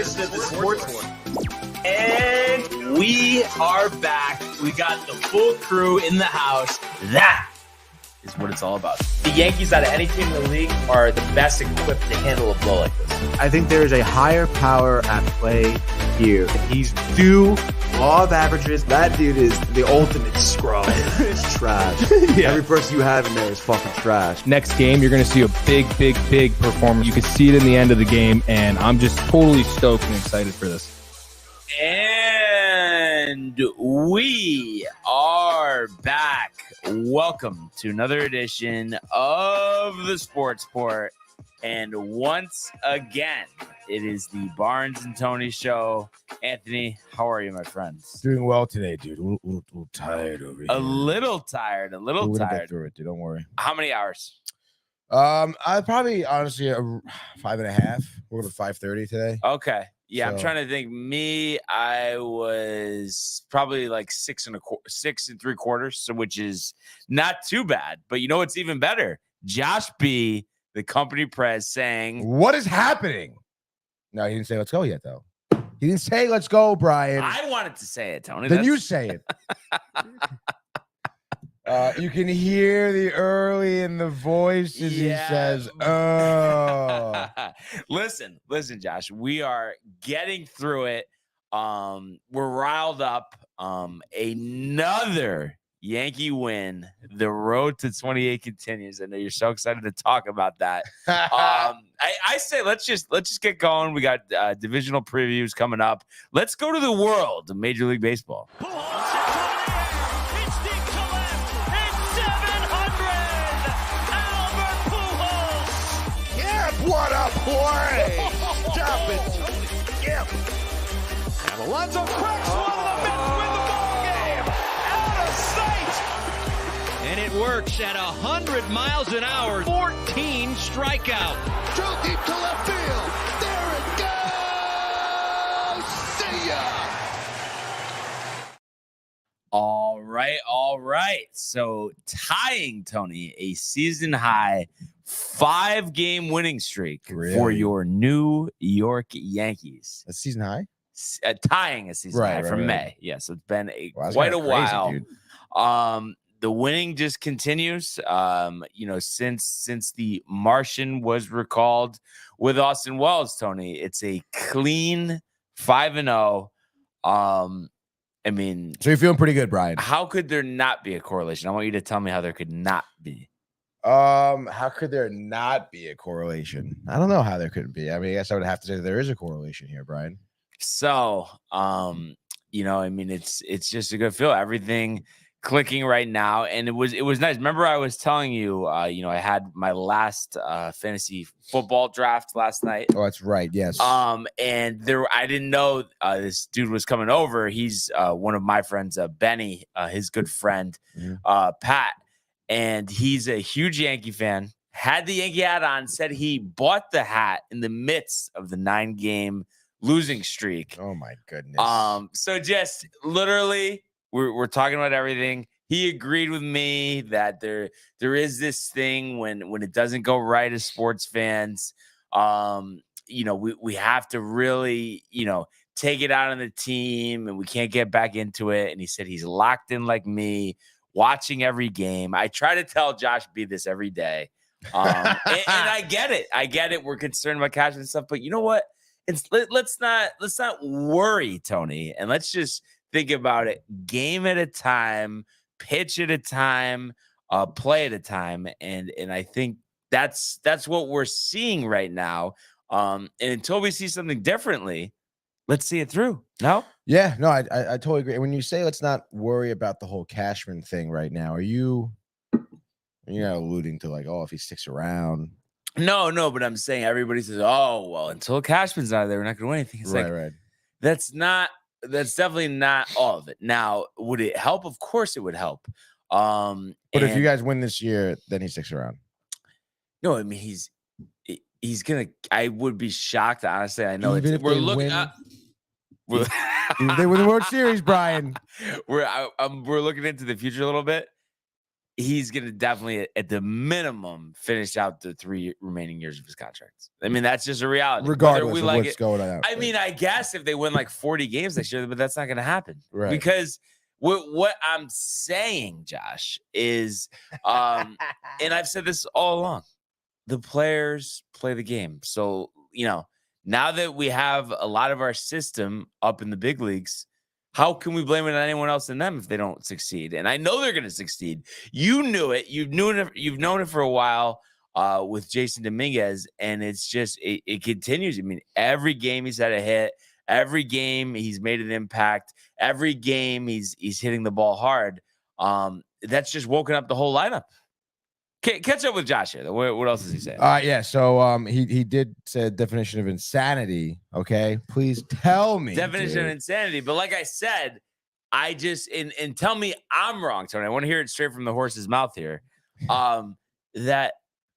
edition of the Sports War. And we are back. We got the full crew in the house. That is what it's all about. The Yankees, out of any team in the league, are the best equipped to handle a blow like this. I think there is a higher power at play here. He's due law of averages. That dude is the ultimate scrub. It's trash. Yeah. Every person you have in there is fucking trash. Next game, you're going to see a big performance. You can see it in the end of the game, and I'm just totally stoked and excited for this. And we are back. Welcome to another edition of the Sports Port. And once again, it is the Barnes and Tony show. Anthony, how are you, my friends? Doing well today, dude. A little tired over here. A little tired. We'll get through it, dude. Don't worry. How many hours? I probably honestly 5.5. We're going to 5:30 today. Okay. Yeah, So- I'm trying to think. I was probably like 6.75, so which is not too bad. But you know what's even better? Josh B., the company press, saying, What is happening? No, he didn't say let's go yet, though. He didn't say let's go, Brian. I wanted to say it, Tony. Then you say it. You can hear the early in the voice as he says, oh. Listen, Josh. We are getting through it. We're riled up. Another Yankee win. The road to 28 continues. I know you're so excited to talk about that. I say let's just get going. We got divisional previews coming up. Let's go to the world of Major League Baseball. What a play! Stop it, Tony. Yep. And Alonso cracks one of the Mets win the ball game. Out of sight. And it works at 100 miles an hour. 14 strikeout. Drove deep to left field. There it goes. See ya. All right. So tying, Tony, a season high 5-game winning streak for your New York Yankees. A season high? Tying a season high from May. Yes, it's been quite a while. Dude. The winning just continues. Since the Martian was recalled with Austin Wells, Tony, it's a clean 5-0. I mean, So you're feeling pretty good, Brian. how could there not be a correlation? I want you to tell me how there could not be. How could there not be a correlation? I don't know how there could be. I mean, I guess I would have to say there is a correlation here, Brian. So, it's just a good feel. Everything clicking right now, and it was nice. Remember, I was telling you, I had my last fantasy football draft last night. Oh, that's right. Yes. And I didn't know this dude was coming over. He's one of my friends, Benny, his good friend, Pat. And he's a huge Yankee fan, had the Yankee hat on, said he bought the hat in the midst of the 9-game losing streak. Oh, my goodness. So just literally, we're talking about everything. He agreed with me that there is this thing when it doesn't go right as sports fans, we have to really, take it out on the team, and we can't get back into it. And he said he's locked in like me, watching every game. I try to tell Josh B this every day. And I get it. We're concerned about cash and stuff, but you know what? Let's not worry, Tony. And let's just think about it game at a time, pitch at a time, play at a time. And I think that's what we're seeing right now. And until we see something differently, let's see it through. No? Yeah, no, I totally agree. When you say let's not worry about the whole Cashman thing right now, are you not alluding to like, if he sticks around? No, but I'm saying everybody says, oh, well, until Cashman's out of there, we're not going to win anything. It's right. That's definitely not all of it. Now, would it help? Of course it would help. But if you guys win this year, then he sticks around. No, I mean, he's going to, I would be shocked, honestly. I know we're looking at. If they win the World Series, Brian. We're looking into the future a little bit. he's going to definitely, at the minimum, finish out the 3 remaining years of his contract. I mean, that's just a reality. Regardless of like what's going on. I mean, I guess if they win like 40 games next year, but that's not going to happen. Right. Because what I'm saying, Josh, is, and I've said this all along, the players play the game. So, now that we have a lot of our system up in the big leagues, how can we blame it on anyone else than them if they don't succeed? And I know they're going to succeed. You knew it. You've known it for a while with Jason Dominguez, and it's just it continues. I mean, every game he's had a hit. Every game he's made an impact. Every game he's hitting the ball hard. That's just woken up the whole lineup. Catch up with Josh here. What else is he saying? Yeah. So he did say definition of insanity. Okay, please tell me definition of insanity. But like I said, I just and tell me I'm wrong, Tony. I want to hear it straight from the horse's mouth here. That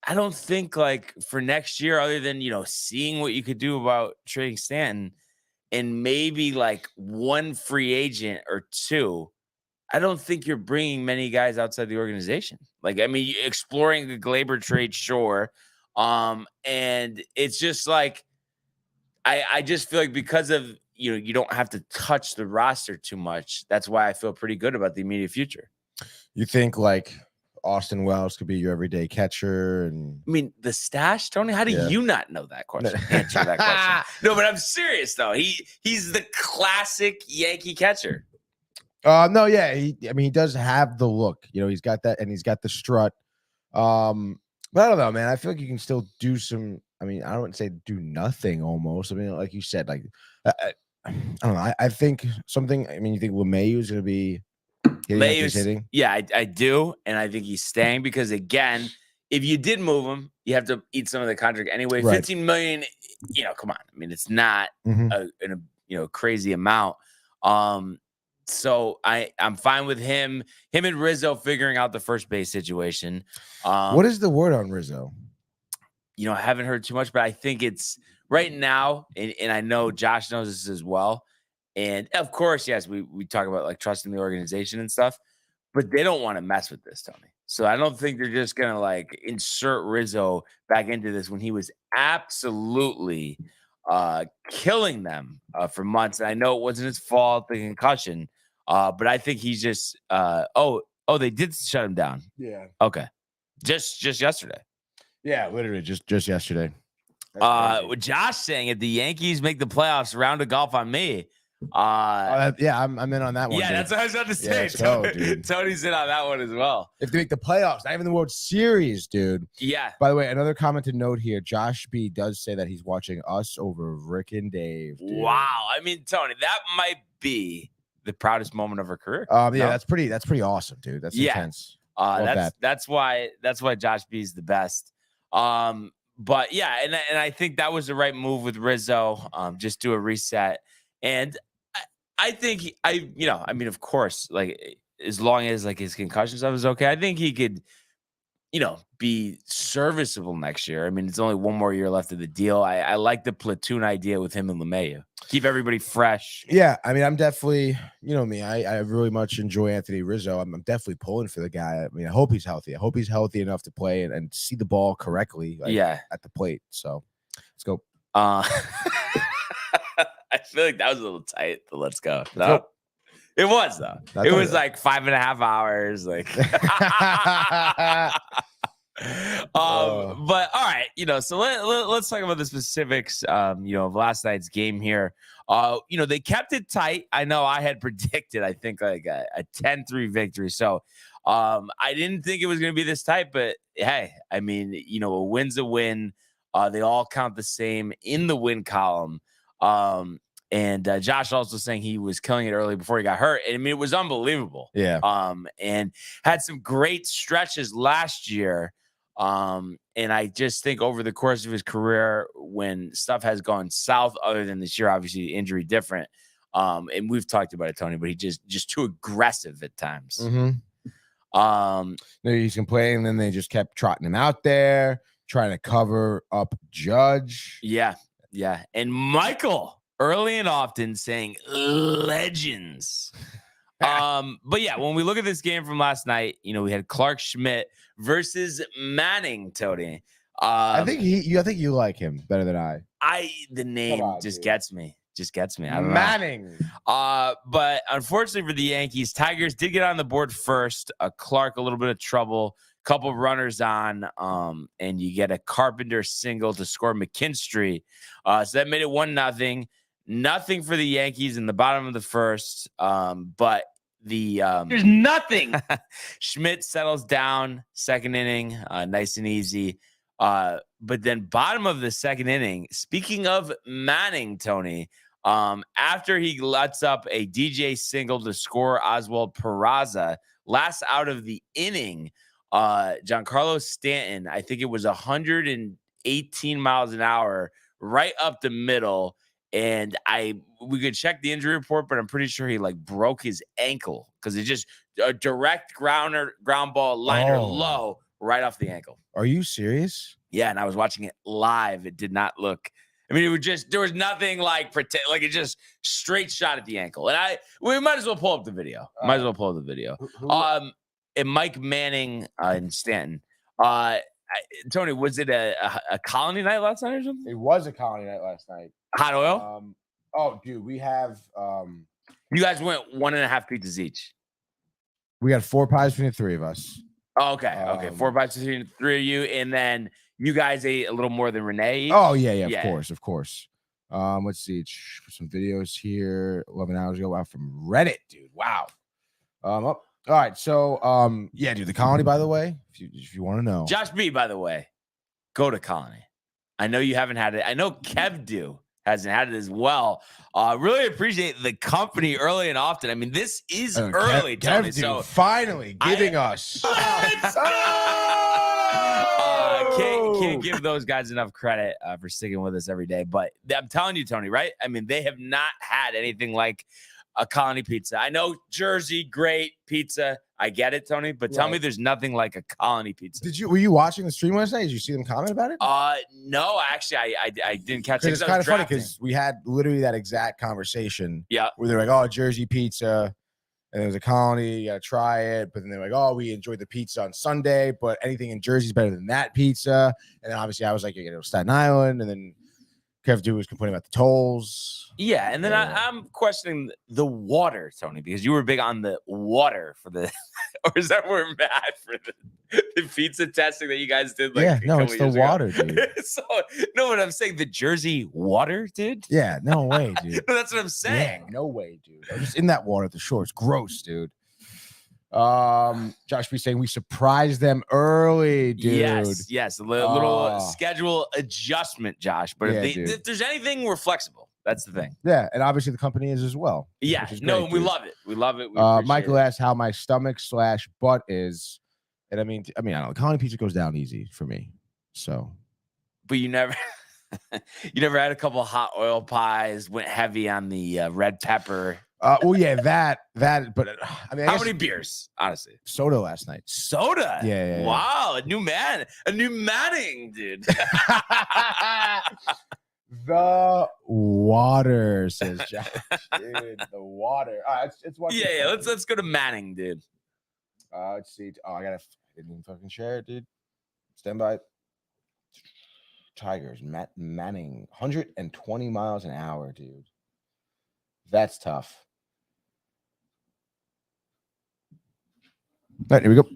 I don't think like for next year, other than seeing what you could do about trading Stanton and maybe like one free agent or two. I don't think you're bringing many guys outside the organization. Like, I mean, exploring the Glaber trade, sure. And it's just like, I just feel like because of, you don't have to touch the roster too much. That's why I feel pretty good about the immediate future. You think like Austin Wells could be your everyday catcher? And I mean, the stash, Tony, how do you not know that question? Answer that question. No, but I'm serious though. He's the classic Yankee catcher. No, yeah. He does have the look. He's got that, and he's got the strut. But I don't know, man. I feel like you can still do some. I mean, I don't say do nothing almost. I mean, like you said, like I don't know. I think something. I mean, you think LeMahieu is going to be hitting? Yeah, I do, and I think he's staying because again, if you did move him, you have to eat some of the contract anyway. Right. $15 million. Come on. I mean, it's not a crazy amount. So I'm fine with him and Rizzo figuring out the first base situation. What is the word on Rizzo? I haven't heard too much, but I think it's right now, and I know Josh knows this as well. And of course, yes, we talk about like trusting the organization and stuff, but they don't want to mess with this, Tony. So I don't think they're just gonna like insert Rizzo back into this when he was absolutely killing them for months. And I know it wasn't his fault, the concussion. But I think he's just they did shut him down. Yeah. Okay. Just yesterday. Yeah, literally just yesterday. With Josh saying if the Yankees make the playoffs, round of golf on me. Yeah, I'm in on that one. Yeah, dude. that's what I was about to say. Yeah, Tony's in on that one as well. If they make the playoffs, not even the World Series, dude. Yeah. By the way, another comment to note here: Josh B does say that he's watching us over Rick and Dave. Dude. Wow. I mean, Tony, that might be the proudest moment of her career. Yeah, that's pretty awesome, dude. That's intense. That's why Josh B is the best. But yeah, and I think that was the right move with Rizzo. Just do a reset. And I think of course, like as long as like his concussion stuff is okay, I think he could, be serviceable next year. I mean, it's only one more year left of the deal. I like the platoon idea with him and LeMahieu. Keep everybody fresh. Yeah, I mean, I'm definitely, me. I really much enjoy Anthony Rizzo. I'm definitely pulling for the guy. I mean, I hope he's healthy. I hope he's healthy enough to play and see the ball correctly. At the plate. So let's go. I feel like that was a little tight. But let's go. No, it was though. It was like 5.5 hours. Like. But all right, so let's talk about the specifics, of last night's game here. They kept it tight. I know I had predicted, I think like a 10-3 victory. So, I didn't think it was going to be this tight, but hey, I mean, a win's a win. They all count the same in the win column. And Josh also saying he was killing it early before he got hurt. I mean, it was unbelievable. Yeah. And had some great stretches last year. And I just think over the course of his career, when stuff has gone south, other than this year, obviously injury different. And we've talked about it, Tony, but he just too aggressive at times. Mm-hmm. He's complaining, then they just kept trotting him out there, trying to cover up Judge. Yeah. And Michael early and often saying legends. But yeah, when we look at this game from last night, we had Clark Schmidt versus Manning, Tony. I think you like him better than I. The name just gets me. I don't know. Manning. But unfortunately for the Yankees, Tigers did get on the board first. Clark, a little bit of trouble. Couple runners on, and you get a Carpenter single to score McKinstry. So that made it 1-0. Nothing for the Yankees in the bottom of the first. But there's nothing. Schmidt settles down, second inning, nice and easy. But then bottom of the second inning, speaking of Manning, Tony, after he lets up a DJ single to score Oswald Peraza, last out of the inning, Giancarlo Stanton, I think it was 118 miles an hour right up the middle. And we could check the injury report, but I'm pretty sure he broke his ankle because it's just a direct ground ball liner low right off the ankle. Are you serious? Yeah, and I was watching it live. It did not look. I mean, there was nothing pretend, it just straight shot at the ankle. And we might as well pull up the video. And Mike Manning and Stanton. Tony, was it a colony night last night or something? It was a colony night last night. Hot oil? Dude, we have you guys went 1.5 pizzas each. We got 4 pies between the 3 of us. Oh, okay. 4 pies between the 3 of you, and then you guys ate a little more than Renee each? Oh, yeah, of course. Let's see. Some videos here 11 hours ago. Wow, from Reddit, dude. Wow. All right. So, yeah, dude, the colony, by the way, if you want to know. Josh B, by the way, go to colony. I know you haven't had it. I know Kev hasn't had it as well. Really appreciate the company early and often. I mean, this is early, Tony. So finally giving us. Can't give those guys enough credit for sticking with us every day. But I'm telling you, Tony, right? I mean, they have not had anything like a colony pizza. I know Jersey, great pizza. I get it, Tony, but tell me there's nothing like a colony pizza. Were you watching the stream last night? Did you see them comment about it? No, actually, I didn't catch it. It's kind of funny because we had literally that exact conversation. Yeah. Where they're like, oh, Jersey pizza. And there's a colony, you gotta try it. But then they're like, oh, we enjoyed the pizza on Sunday, but anything in Jersey is better than that pizza. And then obviously I was like, you're gonna go to Staten Island, and then Kev Dew was complaining about the tolls. Yeah, and then I'm questioning the water, Tony, because you were big on the water for the, or is that we're mad for the pizza testing that you guys did? It's the water, dude. So, no, what I'm saying, the Jersey water, dude? Yeah, no way, dude. No, that's what I'm saying. Yeah, no way, dude. I'm just in that water at the shore. It's gross, dude. Josh B saying we surprised them early, dude. Yes, a little schedule adjustment, Josh. But if there's anything, we're flexible. That's the thing. Yeah, and obviously the company is as well. Yeah, great, we love it. We love it. Michael asked how my stomach/butt is, and I mean, I don't know. Colony pizza goes down easy for me. So, but you never had a couple of hot oil pies, went heavy on the red pepper. Well, yeah, that. But I mean, how many beers? Honestly, soda last night. Soda. Yeah. Wow, a new Manning, dude. The water, says Josh. Dude, the water. All right, it's one. Yeah. Let's go to Manning, dude. Let's see. Oh, I didn't even fucking share it, dude. Stand by. Tigers, Manning, 120 miles an hour, dude. That's tough. All right, here we go.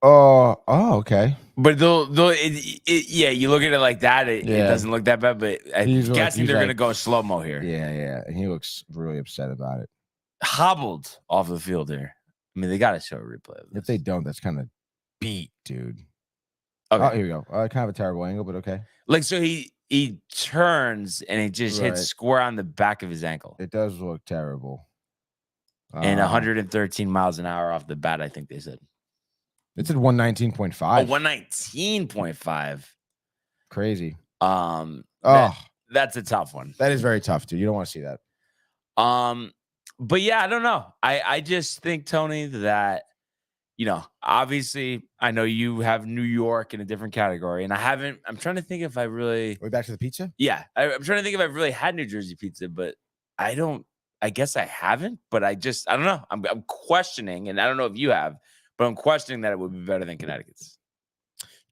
Oh, okay. But you look at it like that, it doesn't look that bad. But I'm guessing they're gonna go slow mo here. Yeah, and he looks really upset about it. Hobbled off the field here. I mean, they got to show a replay of this. If they don't, that's kind of beat, dude. Okay. Oh, here we go. Kind of a terrible angle, but okay. So he turns and it just hits square on the back of his ankle. It does look terrible. And 113 miles an hour off the bat, I think they said. It's at 119.5. Oh, 119.5. Crazy. That's a tough one. That is very tough, dude. You don't want to see that. But yeah, I don't know. I just think, Tony, that, obviously I know you have New York in a different category, and I'm trying to think if I really. Are we back to the pizza? Yeah. I'm trying to think if I've really had New Jersey pizza, but I don't I guess I haven't, but I don't know. I'm questioning, and I don't know if you have, but I'm questioning that it would be better than Connecticut's.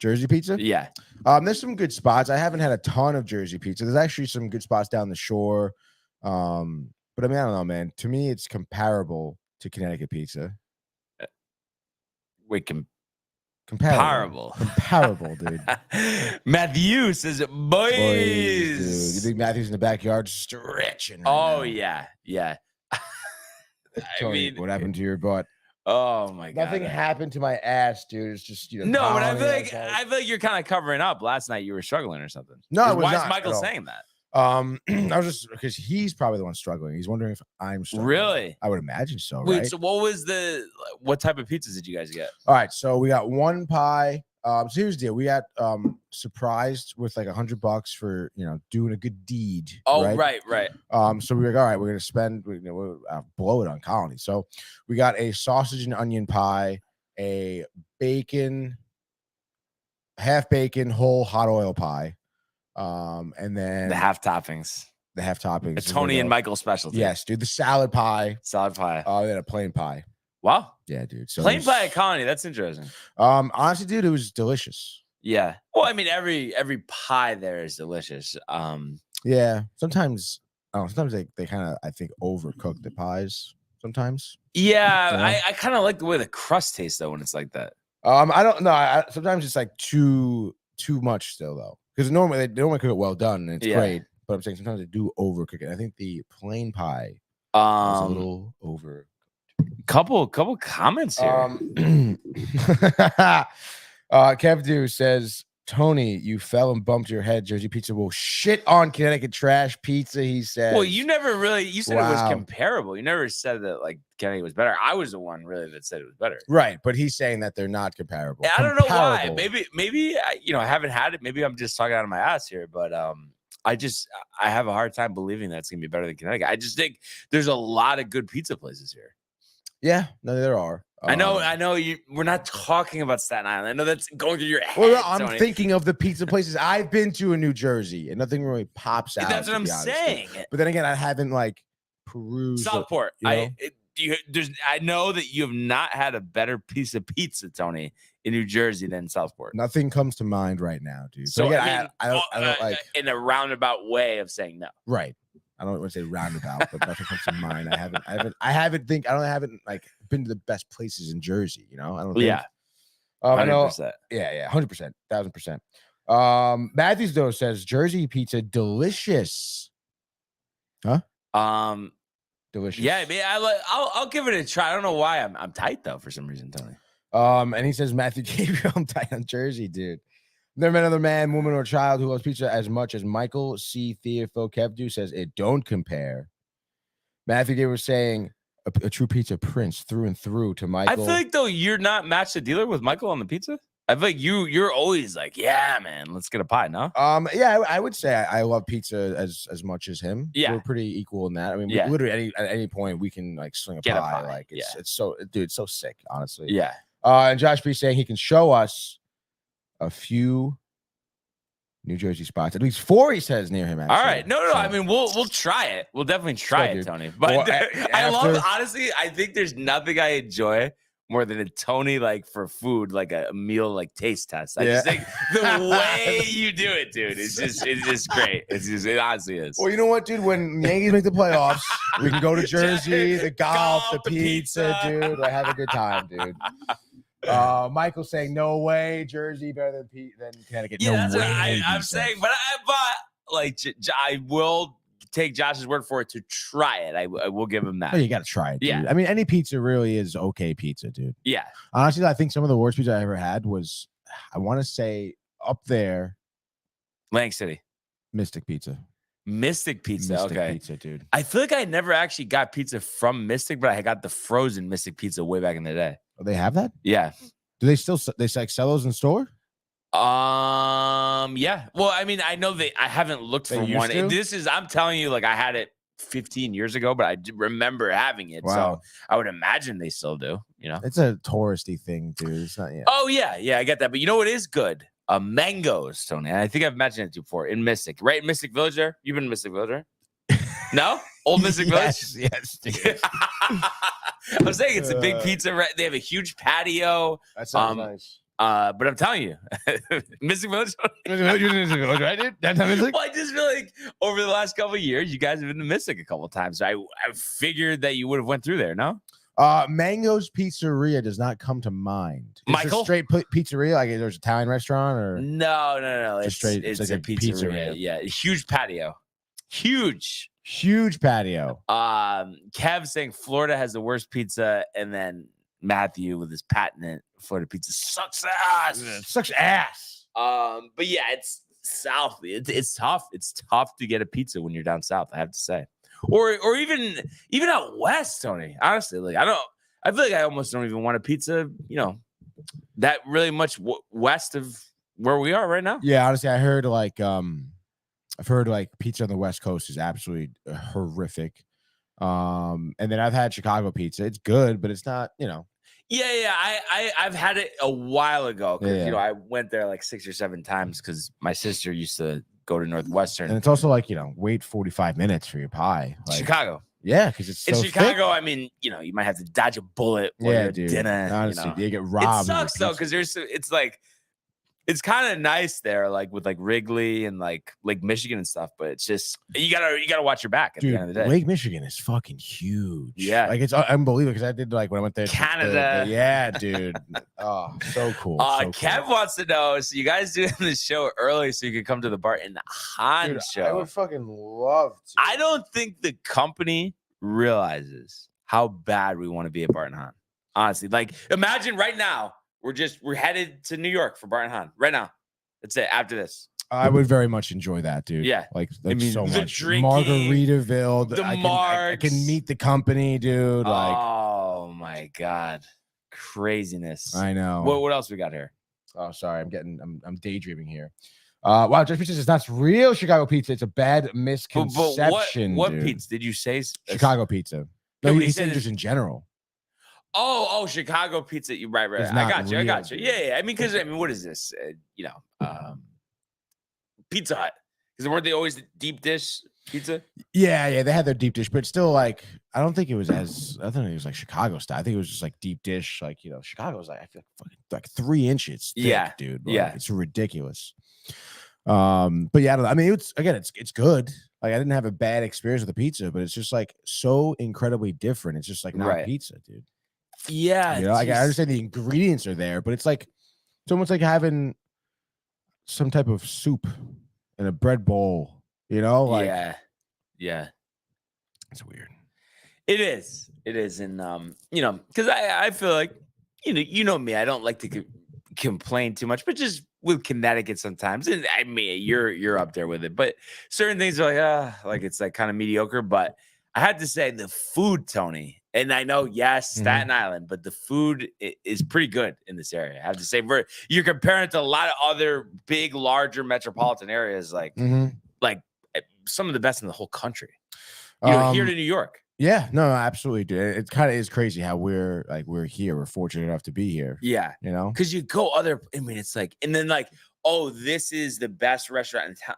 Jersey pizza? Yeah. There's some good spots. I haven't had a ton of Jersey pizza. There's actually some good spots down the shore. But I mean, I don't know, man. To me, it's comparable to Connecticut pizza. Wait, Comparable, dude. Matthew says, boys. Dude. You think Matthew's in the backyard stretching? Oh, now. yeah. I mean, what happened to your butt? Oh my God. Nothing happened to my ass, dude. It's just, you know. No, but I feel like you're kind of covering up. Last night you were struggling or something. No, why is Michael saying that? I was just because he's probably the one struggling. He's wondering if I'm struggling. Really? I would imagine so. Wait, right? so what type of pizzas did you guys get? All right, so we got one pie. So here's the deal. We got surprised with like $100 for doing a good deed. Oh, right. So we were like, all right, we're gonna spend, we'll blow it on Colony. So we got a sausage and onion pie, a half bacon, whole hot oil pie, and then The half toppings. The Tony and Michael specialty. Yes, dude. The salad pie. Salad pie. Then a plain pie. Wow. Yeah, dude. So Plain pie at Colony. That's interesting. Honestly, dude, it was delicious. Yeah. Well, I mean, every pie there is delicious. Yeah. Sometimes they kind of, I think, overcook the pies. Sometimes. Yeah, Yeah. I kind of like the way the crust tastes though when it's like that. I don't know. Sometimes it's like too much still though, because normally they cook it well done and it's great. But I'm saying sometimes they do overcook it. I think the plain pie was a little over. Couple comments here. Kev Do says, Tony, you fell and bumped your head. Jersey pizza will shit on Connecticut trash pizza. He said. Well, you said it was Wow. comparable. You never said that like Connecticut was better. I was the one really that said it was better. Right, but he's saying that they're not comparable. I don't know why. Comparable. Maybe I haven't had it. Maybe I'm just talking out of my ass here, but I have a hard time believing that it's gonna be better than Connecticut. I just think there's a lot of good pizza places here. Yeah, no, there are. I know. We're not talking about Staten Island. I know that's going through your head. Well, I'm Tony. thinking of the pizza places I've been to in New Jersey, and nothing really pops out. That's what I'm saying. But then again, I haven't like perused Southport. I know that you have not had a better piece of pizza, Tony, in New Jersey than Southport. Nothing comes to mind right now, dude. So again, I don't like in a roundabout way of saying no. right. I don't want to say roundabout, but nothing comes to mind. I haven't like been to the best places in Jersey. I don't. Think. Yeah. I know. 100%. Yeah, 100%, 1000%. Matthews though says Jersey pizza delicious. Huh? Delicious. Yeah, I mean, I'll give it a try. I don't know why I'm tight though for some reason, Tony. And he says Matthew Gabriel, I'm tight on Jersey, dude. Never met another man, woman, or child who loves pizza as much as Michael C. Theofo Kevdu says it don't compare. Matthew Gabriel was saying a true pizza prince through and through to Michael. I feel like though you're not match the dealer with Michael on the pizza. I feel like you're always like, yeah, man, let's get a pie, no? Yeah, I would say I love pizza as much as him. Yeah, we're pretty equal in that. I mean, yeah. Literally at any point we can like sling a pie. Like it's so, dude, it's so sick, honestly. Yeah. And Josh B saying he can show us a few New Jersey spots, at least 4, he says, near him. Actually. All right, no. I mean, we'll try it. We'll definitely try it, Tony. But I love, honestly, I think there's nothing I enjoy more than a Tony like for food, like a meal, like taste test. I just think the way you do it, dude, it's just great. It honestly is. Well, you know what, dude? When the Yankees make the playoffs, we can go to Jersey, the golf, the pizza, dude. I have a good time, dude. Michael saying no way, Jersey better than Connecticut. Yeah, no that's way, what I'm saying, but like I will take Josh's word for it to try it. I will give him that. Oh, you got to try it, dude. Yeah. I mean, any pizza really is okay pizza, dude. Yeah. Honestly, I think some of the worst pizza I ever had was, I want to say, up there, Lang City. Mystic Pizza. Mystic Pizza. Okay. Pizza, dude. I feel like I never actually got pizza from Mystic, but I got the frozen Mystic Pizza way back in the day. Oh, they have that? Yeah. Do they still like sell those in store? Yeah. Well, I mean, I know I haven't looked for one. I'm telling you, like I had it 15 years ago, but I remember having it. Wow. So I would imagine they still do, It's a touristy thing, dude. It's not, Oh, yeah. Yeah, I get that. But you know what is good? Mangoes, Tony. And I think I've mentioned it before in Mystic, right? In Mystic Village there? You've been in Mystic Village, right? No? Old Mystic Yes, Village? yes, dude. I'm saying it's a big pizza. They have a huge patio. That sounds nice. But I'm telling you, Mystic Village. Right, dude? That's not Mystic? Well, I just feel like over the last couple of years, you guys have been to Mystic a couple of times. So I figured that you would have went through there. No, Mango's Pizzeria does not come to mind. Is it Michael? straight pizzeria, like there's an Italian restaurant, or no. Just straight- It's it's a like a pizzeria. pizzeria. Yeah, huge patio. Huge. huge patio? Kev saying Florida has the worst pizza, and then Matthew with his patent Florida pizza sucks ass. Sucks ass. But yeah, it's south. It's tough. It's tough to get a pizza when you're down south, I have to say. Or even out west, Tony. Honestly, like I feel like I almost don't even want a pizza, that really much west of where we are right now. Yeah, honestly, I've heard pizza on the West Coast is absolutely horrific. And then I've had Chicago pizza. It's good, but it's not, Yeah. I've had it a while ago because Yeah. I went there like 6 or 7 times because my sister used to go to Northwestern. And it's also like, wait 45 minutes for your pie. Like, Chicago. yeah, because it's so In Chicago, thick. I mean, you might have to dodge a bullet while you're at dinner. Honestly, they get It robbed. sucks though because it's kind of nice there, like with like Wrigley and like Lake Michigan and stuff. But it's just you gotta watch your back at the end of the day. Lake Michigan is fucking huge. Yeah. Like it's unbelievable because I did like when I went there. Canada. Yeah, dude. Oh, so cool. So Kev cool. wants to know, so you guys doing the show early so you can come to the Barton Han Dude, show. I would fucking love to. I don't think the company realizes how bad we want to be at Barton Han. Honestly, like imagine right now we're headed to New York for Barton Han right now. That's it. After this, I would very much enjoy that, dude. Yeah. like I mean, so the much. drinking, Margaritaville. the I can marks. meet the company, dude. Like oh my god, craziness! I know. What else we got here? Oh, sorry. I'm daydreaming here. Wow, Josh Pizza says that's real Chicago pizza. It's a bad misconception. What dude. pizza did you say? Chicago pizza. No, No, but he he said said it's- just in general. Oh, Chicago pizza. You right. It's I not got you. real, dude. Yeah. I mean, because what is this? Pizza Hut. Because weren't they always the deep dish pizza? Yeah, they had their deep dish, but still, like, I don't think it was like Chicago style. I think it was just like deep dish, like Chicago's like I feel like 3 inches thick, Yeah, dude. Like, yeah. it's ridiculous. But yeah, I don't know. I mean, it's good. Like, I didn't have a bad experience with the pizza, but it's just like so incredibly different. It's just like not Right. pizza, dude. Yeah. Like, I understand the ingredients are there, but it's almost like having some type of soup in a bread bowl. Like Yeah. it's weird. It is. And because I feel like you know me, I don't like to complain too much, but just with Connecticut sometimes, and I mean you're up there with it, but certain things are like it's like kind of mediocre. But I had to say the food, Tony, and I know Staten Island, but the food is pretty good in this area. I have to say, you're comparing it to a lot of other big, larger metropolitan areas, like some of the best in the whole country. Here to New York. Yeah, no, absolutely, dude. It kind of is crazy how we're here. We're fortunate enough to be here. Yeah. Because you go it's like, and then like, oh, this is the best restaurant in town.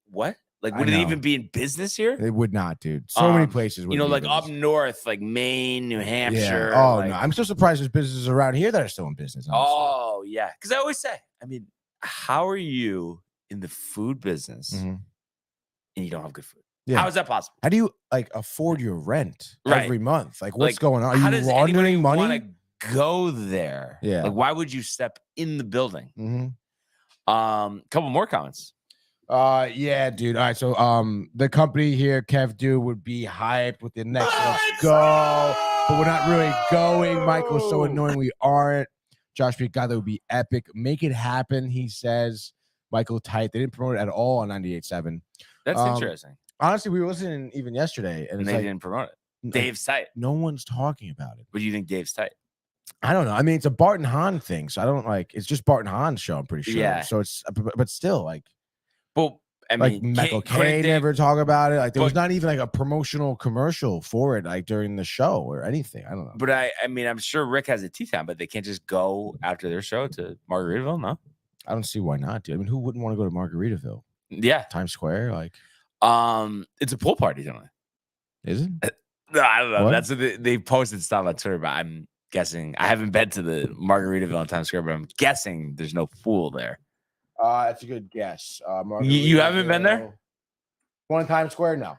What? Like, would it even be in business here? It would not, dude. So many places. Would like up north, like Maine, New Hampshire. Yeah. Oh, like, no. I'm still surprised there's businesses around here that are still in business. Honestly. Oh, yeah. Because I always say, I mean, how are you in the food business and you don't have good food? Yeah. How is that possible? How do you afford your rent every month? Like, what's Like, going on? how Are you does laundering anybody money? want to go there? Yeah. Like, why would you step in the building? Mm-hmm. Couple more comments. Yeah, dude. All right, so the company here, Kev Do, would be hyped with the next Let's Go, but we're not really going. Michael's so annoying we aren't. Josh Pete, God, that would be epic. Make it happen, he says. Michael Tight. They didn't promote it at all on 98.7. That's interesting. Honestly, we were listening even yesterday, and And it's they like, didn't promote it. Dave's tight. no one's talking about it. What do you think Dave's tight? I don't know. I mean, it's a Barton Hahn thing, so I don't it's just Barton Hahn's show, I'm pretty sure. Yeah. So it's, but still, Well, I like mean, Michael couldn't K they- never talk about it. Like there was but- not even like a promotional commercial for it, like during the show or anything. I don't know. But I mean, I'm sure Rick has a tea time, but they can't just go after their show to Margaritaville, no? I don't see why not, dude. I mean, who wouldn't want to go to Margaritaville? Yeah. Times Square, like It's a pool party, don't I? Is it? No, I don't know. What? That's what they posted stuff on Twitter, but I'm guessing. I haven't been to the Margaritaville in Times Square, but I'm guessing there's no pool there. That's a good guess. You haven't been there? Margaritaville. One in Times Square? No.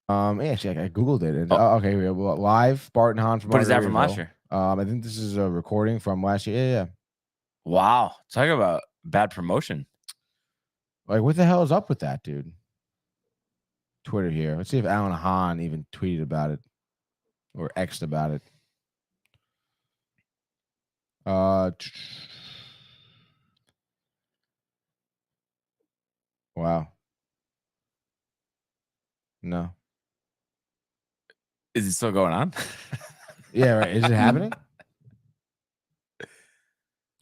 Actually, I googled it. Okay, we have live Barton Hahn from. What is that from last year? I think this is a recording from last year. Yeah. Wow, talk about bad promotion. Like, what the hell is up with that, dude? Twitter here. Let's see if Alan Hahn even tweeted about it or X'd about it. Wow. No. Is it still going on? Yeah, right. Is it happening?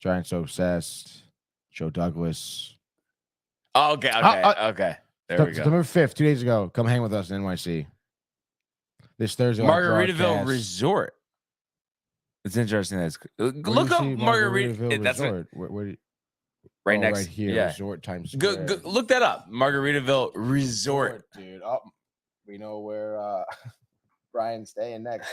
Giants so obsessed. Joe Douglas. Oh, okay. Okay. There we go. September 5th, 2 days ago. Come hang with us in NYC. This Thursday. Margaritaville Resort. It's interesting. Look up Margaritaville. That's Resort. Where right next. Right here. Yeah. Resort Times Go, Square. look that up. Margaritaville Resort. Dude. Oh, we know where Brian's staying next.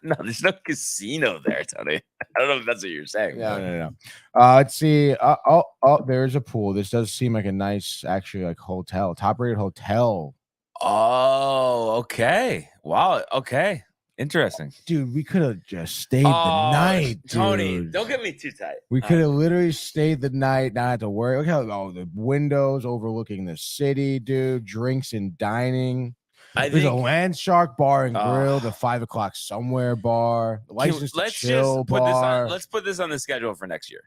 No, there's no casino there, Tony. I don't know if that's what you're saying. No. Let's see. There's a pool. This does seem like a nice, actually, like hotel, top-rated hotel. Oh, okay. Wow. Okay. Interesting. Dude, we could have just stayed the night, dude. Tony, don't get me too tight. We could have literally stayed the night, not have to worry. Look how the windows overlooking the city, dude. Drinks and dining. There's a Land Shark bar and grill, the 5 o'clock somewhere bar, the license to chill bar. Let's put this on the schedule for next year.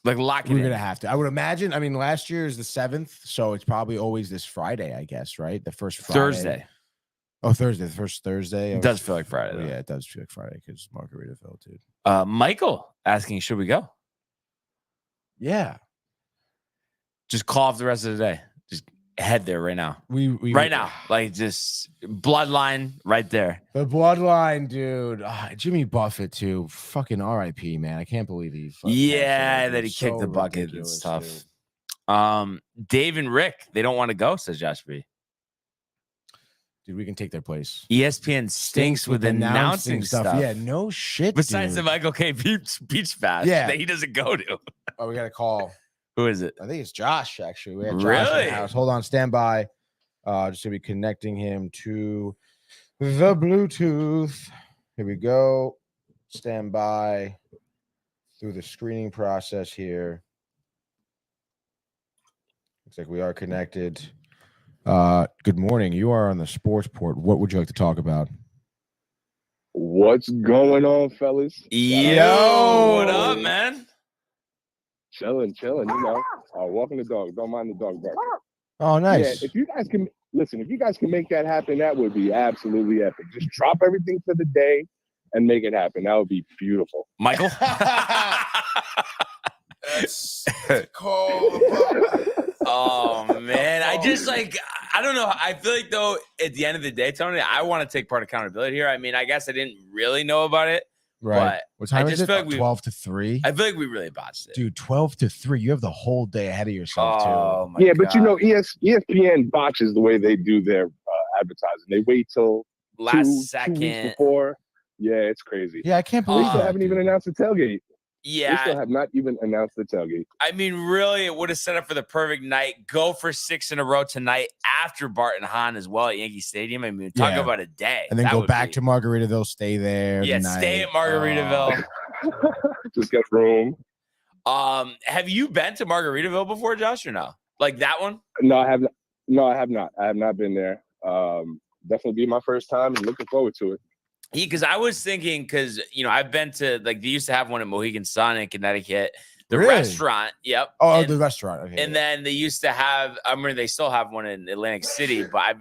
Like lock it in. We're gonna have to. I would imagine. I mean, last year is the 7th, so it's probably always this Friday, I guess, right? The first Friday. Thursday. Oh, Thursday. The first Thursday. It does feel like Friday. Yeah, it does feel like Friday because Margaritaville, dude. Michael asking, should we go? Yeah. Just call off the rest of the day. Just head there right now. We right now. Like just bloodline right there. The bloodline, dude. Jimmy Buffett too. Fucking R.I.P. man. I can't believe he. That he kicked the bucket and stuff. Dude. Dave and Rick, they don't want to go, says Josh B. Dude, we can take their place. ESPN stinks with announcing stuff. Yeah, no shit. Besides dude. the Michael K. Beach Bash that he doesn't go to. Oh, we got a call. Who is it? I think it's Josh, actually. We had Josh in the house. Hold on, stand by. Just to be connecting him to the Bluetooth. Here we go. Stand by through the screening process here. Looks like we are connected. Good morning. You are on the Sports Port. What would you like to talk about? What's going on, fellas? Yo, what up, man? Chilling, you know. Walking the dog. Don't mind the dog barking. Oh, nice. Yeah, if you guys can make that happen, that would be absolutely epic. Just drop everything for the day and make it happen. That would be beautiful. Michael? That's cold. Oh, man. I don't know. I feel like, though, at the end of the day, Tony, I want to take part accountability here. I mean, I guess I didn't really know about it. Right. But what time is it? Like 12 to 3? I feel like we really botched it. Dude, 12 to 3. You have the whole day ahead of yourself, too. Yeah, but you know, ESPN botches the way they do their advertising. They wait till last second 2 weeks before. Yeah, it's crazy. Yeah, I can't believe they haven't even announced the tailgate. Yeah. They still have not even announced the tailgate. I mean, really, it would have set up for the perfect night. Go for 6 in a row tonight after Barton Hahn as well at Yankee Stadium. I mean, talk about a day. And then go back to Margaritaville, stay there. Yeah, stay at Margaritaville. Just get room. Have you been to Margaritaville before, Josh, or no? Like that one? No, I have not. No, I have not. I have not been there. Definitely be my first time and looking forward to it. Yeah, because I was thinking, I've been to, like, they used to have one at Mohegan Sun in Connecticut. The restaurant, yep. Oh, the restaurant. Okay. And then they used to have, they still have one in Atlantic City, but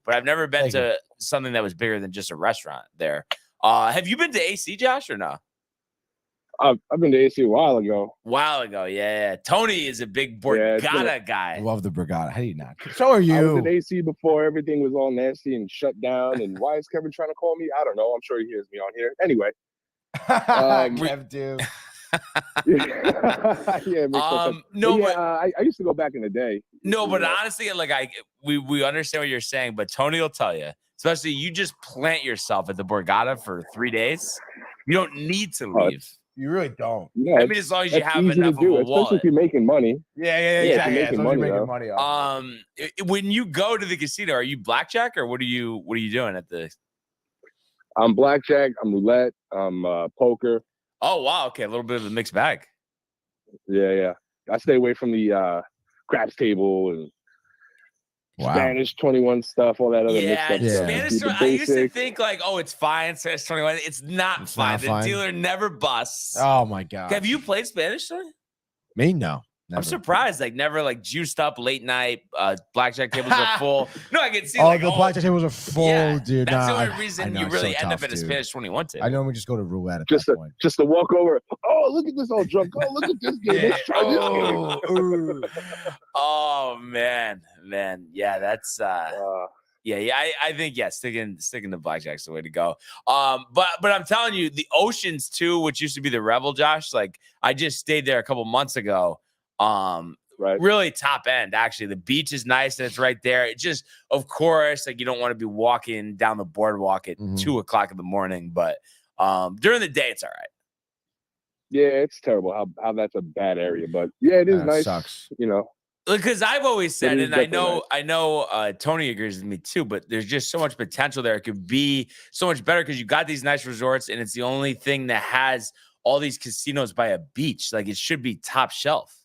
I've never been to something that was bigger than just a restaurant there. Have you been to AC, Josh, or no? I've been to AC a while ago. Yeah. Tony is a big Borgata guy. I love the Borgata. How do you not? So are you. I was at AC before everything was all nasty and shut down. And why is Kevin trying to call me? I don't know. I'm sure he hears me on here. Anyway. Kev, dude. It makes no sense. No, but I used to go back in the day. no, but honestly, like we understand what you're saying, but Tony will tell you, especially you just plant yourself at the Borgata for 3 days. You don't need to leave. You really don't. Yeah, I mean, as long as you that's have easy enough to do, of a especially wallet. if you're making money. Yeah, if exactly. you're Yeah, making as long as you're money, making though. money off. When you go to the casino, are you blackjack or what are you doing at the? I'm blackjack. I'm roulette. I'm poker. Oh wow, okay, a little bit of a mixed bag. Yeah. I stay away from the craps table and Spanish 21 stuff, all that other mixed up stuff. Spanish. Keep it I used to basic. think like, oh, it's fine. Spanish 21. It's not fine. The dealer never busts. Oh my god. Have you played Spanish, Tony? Me? No. I'm Never. surprised. Like never like juiced up late night. Blackjack tables are full. No, I can see. Oh, the blackjack tables are full, dude. That's Nah, the only reason you really end up at a Spanish 21 table. I normally just go to roulette at Just that point. just to walk over. Oh, look at this old drunk. Oh, look at this game. Let's try this game. Oh man. Yeah, that's I think sticking to blackjack's the way to go. But I'm telling you, the Oceans too, which used to be the Revel, Josh. Like I just stayed there a couple months ago. Right. Really top end, actually. The beach is nice and it's right there. It just, of course, like you don't want to be walking down the boardwalk at 2:00 in the morning, but during the day it's all right. Yeah, it's terrible how that's a bad area, but yeah, it is nice. Sucks. You know, Because I've always said, and I know, nice. Tony agrees with me too, but there's just so much potential there. It could be so much better because you got these nice resorts, and it's the only thing that has all these casinos by a beach. Like it should be top shelf.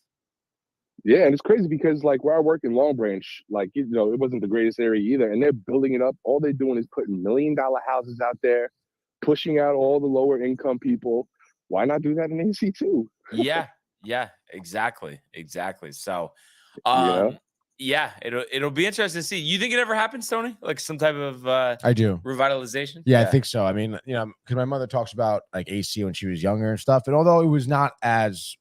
Yeah, and it's crazy because like where I work in Long Branch, like it wasn't the greatest area either, and they're building it up. All they're doing is putting $1 million houses out there, pushing out all the lower income people. Why not do that in AC too? Yeah, exactly. So, it'll be interesting to see. You think it ever happens, Tony? Like some type of I do revitalization? Yeah, I think so. I mean, because my mother talks about like AC when she was younger and stuff, and although it was not as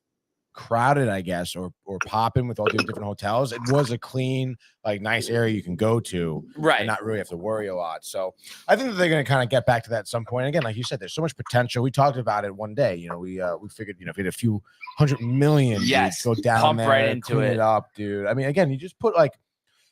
crowded, I guess, or popping with all the different hotels, it was a clean, like nice area you can go to, right, and not really have to worry a lot. So I think that they're going to kind of get back to that at some point. Again, like you said, there's so much potential. We talked about it one day. We figured, if we had a few $100 million, yes, go down pump there, right into clean it up, dude. I mean, again, you just put like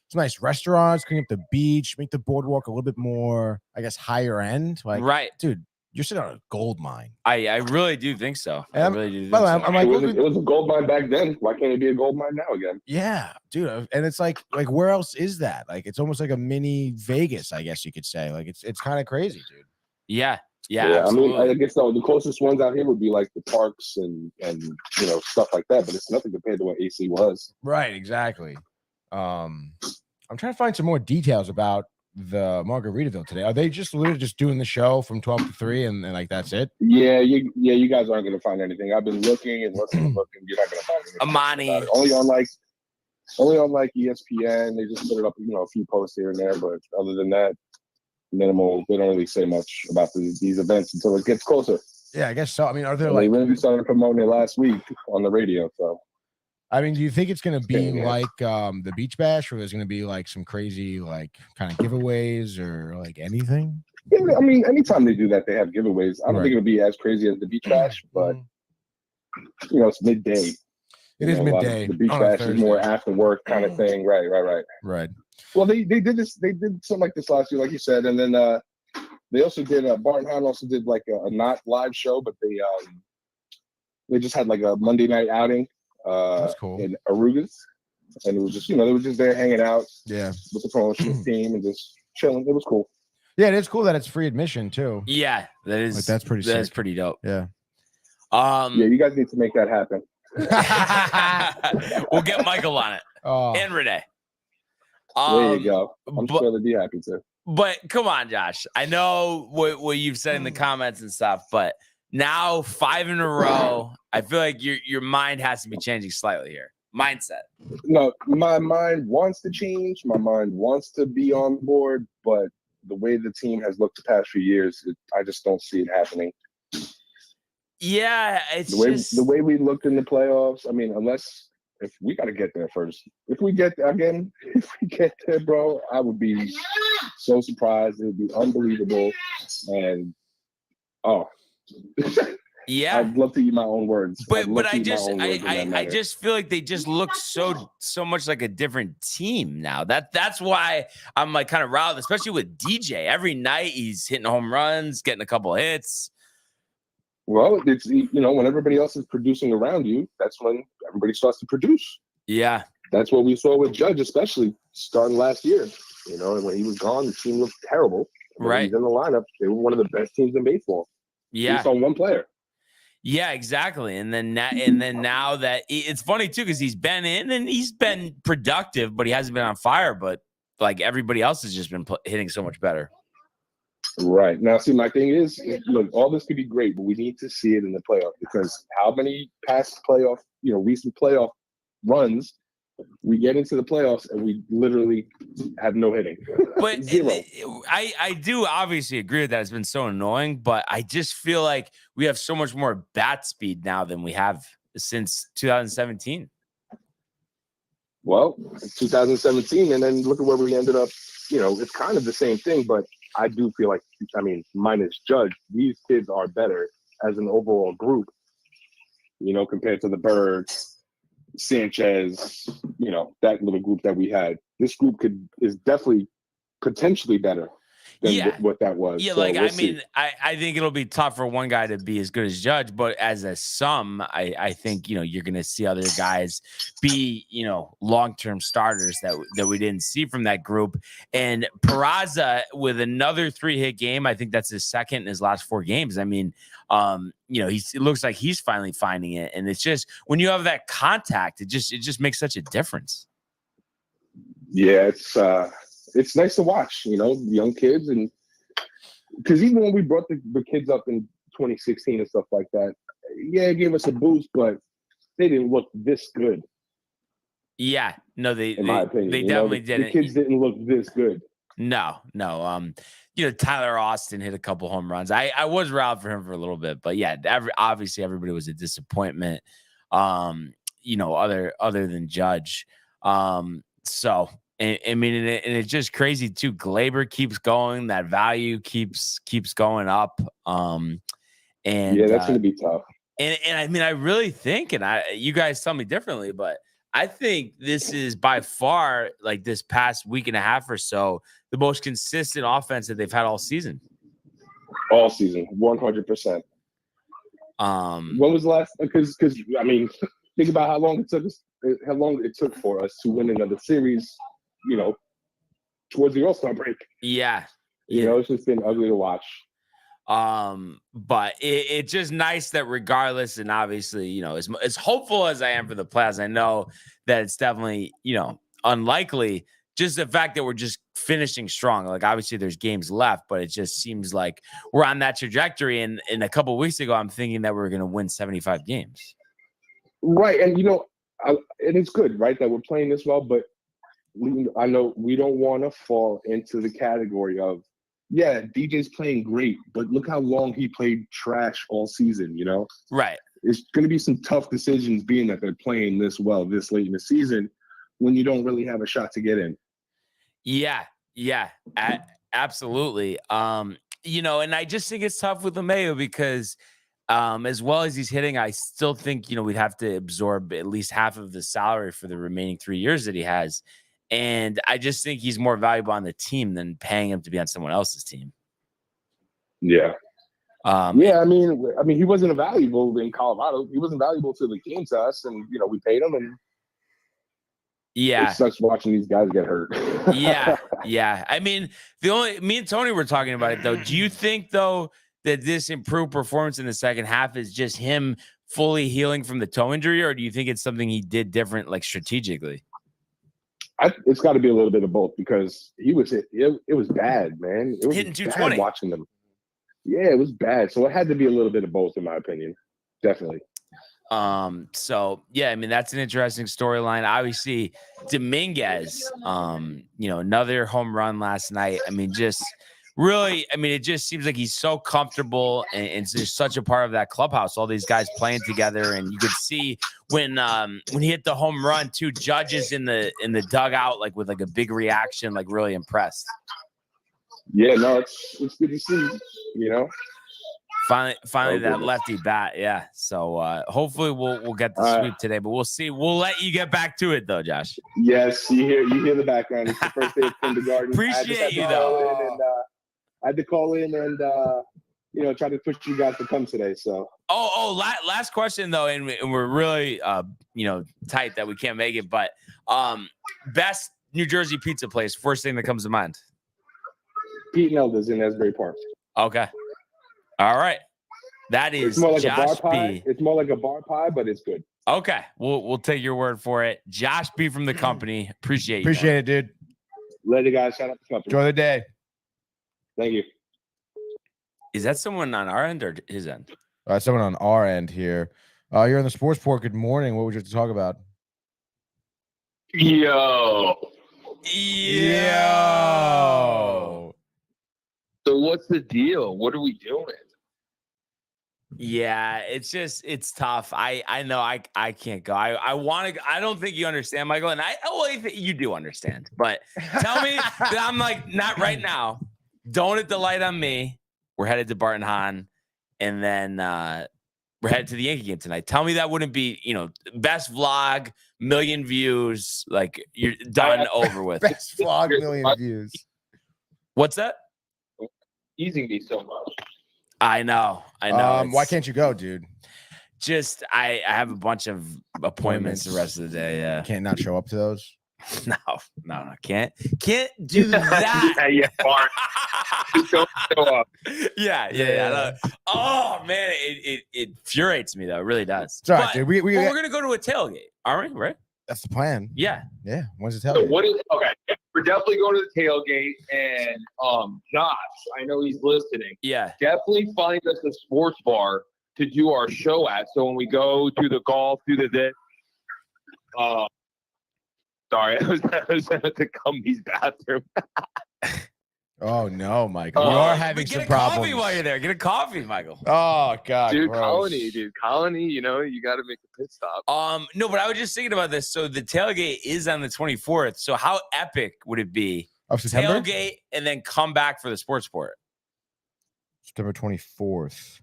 some nice restaurants, clean up the beach, make the boardwalk a little bit more, I guess, higher end. Like, right, dude. You're sitting on a gold mine. I really do think so. I really do. By the way, I'm like, it was a gold mine back then. Why can't it be a gold mine now again? Yeah, dude. And it's like where else is that? Like, it's almost like a mini Vegas, I guess you could say. Like, it's kind of crazy, dude. Yeah. I mean, I guess the closest ones out here would be like the parks and stuff like that. But it's nothing compared to what AC was. Right. Exactly. I'm trying to find some more details about the Margaritaville today. Are they just literally just doing the show from 12 to 3 and like that's it? Yeah, you guys aren't gonna find anything. I've been looking and looking. You're not gonna find anything. Amani. Only on like ESPN. They just put it up, a few posts here and there, but other than that, minimal. They don't really say much about these events until it gets closer. Yeah, I guess so. I mean, are there they really started promoting it last week on the radio, so I mean, do you think it's going to be like the Beach Bash, or there's going to be like some crazy like kind of giveaways or like anything? Yeah, I mean, anytime they do that, they have giveaways. I don't think it'll be as crazy as the Beach Bash, but it's midday. It is midday. The Beach Bash is more after work kind of thing. Right. Well, they did this. They did something like this last year, like you said, and then they also did. Barton Hound also did like a not live show, but they just had like a Monday night outing. That's cool. In Arugas, and it was just they were just there hanging out, with the promotions team and just chilling. It was cool. Yeah, it is cool that it's free admission too. Yeah, that is. Like, that's pretty. That's pretty dope. Yeah. You guys need to make that happen. We'll get Michael on it and Renee. There you go. I'm sure they'd be happy to. But come on, Josh. I know what you've said in the comments and stuff, but now 5 in a row. I feel like your mind has to be changing slightly here. Mindset. No, my mind wants to change. My mind wants to be on board, but the way the team has looked the past few years, I just don't see it happening. Yeah, it's the way we looked in the playoffs. I mean, if we got to get there first. If we get there, bro, I would be so surprised. It would be unbelievable, and Yeah. I'd love to eat my own words. But I just feel like they just look so much like a different team now. That's why I'm like kind of riled, especially with DJ. Every night he's hitting home runs, getting a couple hits. Well, it's, when everybody else is producing around you, that's when everybody starts to produce. Yeah. That's what we saw with Judge, especially starting last year. When he was gone, the team looked terrible. When right. He's in the lineup. They were one of the best teams in baseball. Yeah. Based on one player. Yeah, exactly. And then now that it's funny too, because he's been in and he's been productive, but he hasn't been on fire. But like everybody else has just been hitting so much better. Right. Now, see, my thing is, look, all this could be great, but we need to see it in the playoff, because how many past playoff, recent playoff runs, we get into the playoffs and we literally have no hitting. But Zero. I do obviously agree with that. It's been so annoying, but I just feel like we have so much more bat speed now than we have since 2017. Well, 2017, and then look at where we ended up. It's kind of the same thing, but I do feel like, minus Judge, these kids are better as an overall group, compared to the Birds, Sanchez, that little group that we had. This group is definitely potentially better than what that was. Yeah, so I think it'll be tough for one guy to be as good as Judge, but as a sum, I think you're going to see other guys be long-term starters that we didn't see from that group. And Peraza with another 3-hit game, I think that's his second in his last 4 games. It looks like he's finally finding it, and it's just when you have that contact, it just makes such a difference. Yeah, it's nice to watch, young kids, and because even when we brought the kids up in 2016 and stuff like that, it gave us a boost, but they didn't look this good. Yeah, no, in my opinion, they definitely didn't. The kids didn't look this good. No. Tyler Austin hit a couple home runs. I was riled for him for a little bit, but yeah, obviously everybody was a disappointment. Other than Judge. So. And it's just crazy too. Glaber keeps going. That value keeps going up. And that's going to be tough. And I really think, and you guys tell me differently, but I think this is by far, like this past week and a half or so, the most consistent offense that they've had all season. All season, 100%. When was the last? Because think about how long it took for us to win another series. Towards the All-Star break. Yeah. It's just been ugly to watch. But it's just nice that regardless, and obviously, as hopeful as I am for the playoffs, I know that it's definitely, unlikely. Just the fact that we're just finishing strong. Like, obviously there's games left, but it just seems like we're on that trajectory. And a couple of weeks ago, I'm thinking that we're going to win 75 games. Right. And, and it's good, right, that we're playing this well, but I know we don't want to fall into the category of, DJ's playing great, but look how long he played trash all season, Right. It's going to be some tough decisions being that they're playing this well this late in the season when you don't really have a shot to get in. Yeah, absolutely. And I just think it's tough with LeMahieu because as well as he's hitting, I still think, we'd have to absorb at least half of the salary for the remaining 3 years that he has. And I just think he's more valuable on the team than paying him to be on someone else's team. Yeah. He wasn't valuable in Colorado. He wasn't valuable to the game to us, and we paid him, and it sucks watching these guys get hurt. Yeah. Me and Tony were talking about it though. Do you think though that this improved performance in the second half is just him fully healing from the toe injury, or do you think it's something he did different, like strategically? It's got to be a little bit of both because he was hit. It was bad, man. It was hitting 220. Bad watching them. Yeah, it was bad. So it had to be a little bit of both, in my opinion. Definitely. So yeah, that's an interesting storyline. Obviously, Dominguez, another home run last night. It just seems like he's so comfortable and just such a part of that clubhouse. All these guys playing together, and you could see when he hit the home run, 2 judges in the dugout, like with like a big reaction, like really impressed. Yeah, no, it's good to see. Finally that lefty bat. Yeah. So hopefully we'll get the sweep today, but we'll see. We'll let you get back to it though, Josh. Yes, you hear the background. It's the first day of kindergarten. Appreciate you though. I had to call in and try to push you guys to come today. So last question though, and we're really tight that we can't make it, but best New Jersey pizza place, first thing that comes to mind. Pete and Elda's in Asbury Park. Okay. All right. That is it's more like Josh a bar pie. B. It's more like a bar pie, but it's good. Okay. We'll take your word for it. Josh B from the company. Appreciate it, dude. Later, guys. Shout out to the company. Enjoy the day. Thank you. Is that someone on our end or his end? Someone on our end here. You're on the Sports Report. Good morning. What would you have to talk about? Yo. So what's the deal? What are we doing? Yeah, it's tough. I know I can't go. I want to. I don't think you understand, Michael. And you do understand. But tell me that I'm like not right now. Don't hit the light on me. We're headed to Barton Hahn, and then we're headed to the Yankee game tonight. Tell me that wouldn't be best vlog, million views. Like you're done over with. Best vlog, million views. What's that? Teasing me so much. I know. Why can't you go, dude? Just I have a bunch of appointments the rest of the day. Yeah, can't not show up to those. No, can't do that. Yeah, Bart. Don't show up. Yeah. Oh man, it infuriates me though. It really does. It's all right, dude. We're gonna go to a tailgate, aren't we? Right? That's the plan. Yeah. When's the tailgate? So okay? We're definitely going to the tailgate, and Josh, I know he's listening. Yeah. Definitely find us a sports bar to do our show at. So when we go to the golf, do the sorry, I was at the company's bathroom. Oh no, Michael! You are having some problems. Get a coffee while you're there. Get a coffee, Michael. Oh God, dude, gross. Colony. You got to make a pit stop. No, but I was just thinking about this. So the tailgate is on the 24th. So how epic would it be? Of September? Tailgate and then come back for the sports sport. September 24th.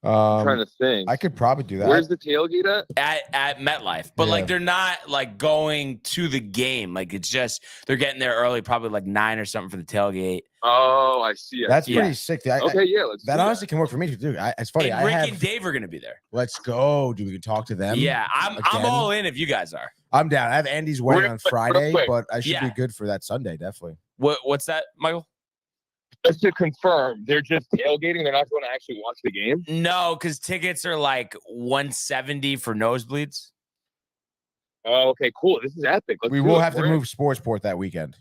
I'm trying to think. I could probably do that. Where's the tailgate at MetLife? But like they're not like going to the game. Like it's just they're getting there early, probably like 9 or something for the tailgate. Oh, I see. That's pretty sick. Let's that honestly can work for me too. It's funny. And Rick and Dave are gonna be there. Let's go, dude. We can talk to them. Yeah, I'm all in if you guys are. I'm down. I have Andy's wedding on Friday, but I should be good for that Sunday, definitely. What's that, Michael? Just to confirm, they're just tailgating. They're not going to actually watch the game. No, because tickets are like $170 for nosebleeds. Oh, okay, cool. This is epic. We will have to move Sportsport that weekend.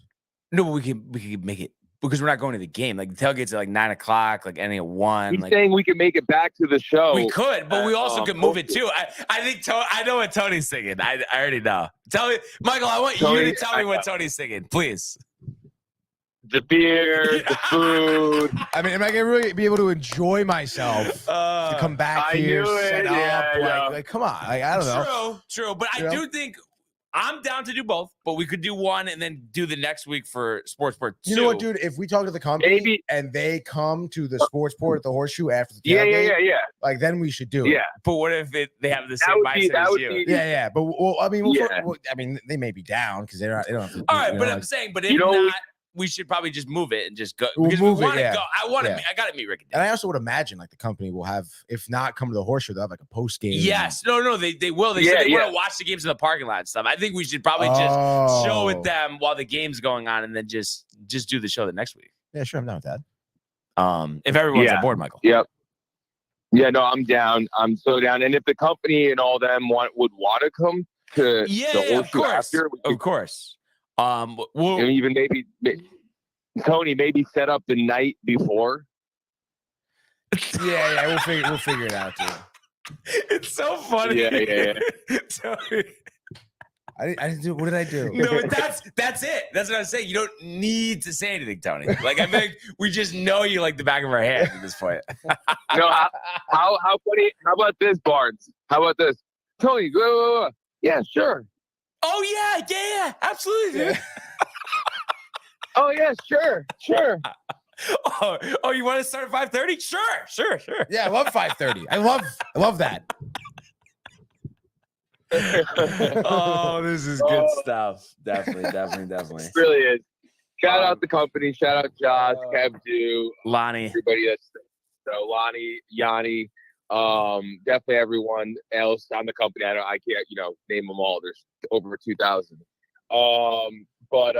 No, but we could make it because we're not going to the game. Like the tailgates at like 9 o'clock, like ending at 1. He's saying we could make it back to the show. We could, but we also could move it too. I think I know what Tony's thinking. I already know. Tell me, Michael. I want you to tell me what Tony's thinking, please. The beer, the food. I mean, am I gonna really be able to enjoy myself to come back here, set up? Like, come on. Like, I don't know. True. But I do think I'm down to do both. But we could do one and then do the next week for Sportsport 2. You know what, dude? If we talk to the company and they come to the Sportsport at the Horseshoe after the tailgate, like then we should do it. Yeah. But what if they have the same mindset as you? Yeah. But I mean, they may be down because they don't have to. All right, but I'm saying, but if not. We should probably just move it and just go because we want to go. I want to. I got to meet Rick. And I also would imagine like the company will have, if not come to the Horseshoe, they'll have like a post game. Yes, no, they will. They said they want to watch the games in the parking lot and stuff. I think we should probably just show with them while the game's going on, and then just do the show the next week. Yeah, sure, I'm down with that. If everyone's on board, Michael. Yep. Yeah, no, I'm down. I'm so down. And if the company and all them would want to come to the Horseshoe after, of course. We'll even maybe Tony maybe set up the night before. Yeah, we'll figure it out too. It's so funny. Yeah. Tony. I didn't do. What did I do? No, that's it. That's what I was saying. You don't need to say anything, Tony. Like I think we just know you like the back of our hand at this point. No, how funny? How about this, Barnes? How about this, Tony? Go. Yeah, sure. Oh yeah, absolutely. Oh yeah, sure. Oh, you want to start at 5:30? Sure. Yeah, I love 5:30. I love that. Oh, this is good stuff. Definitely. It really is. Shout out the company. Shout out Josh, Kevdu, Lonnie, everybody that's Lonnie, Yanni, definitely everyone else on the company. I can't name them all. There's over 2,000. But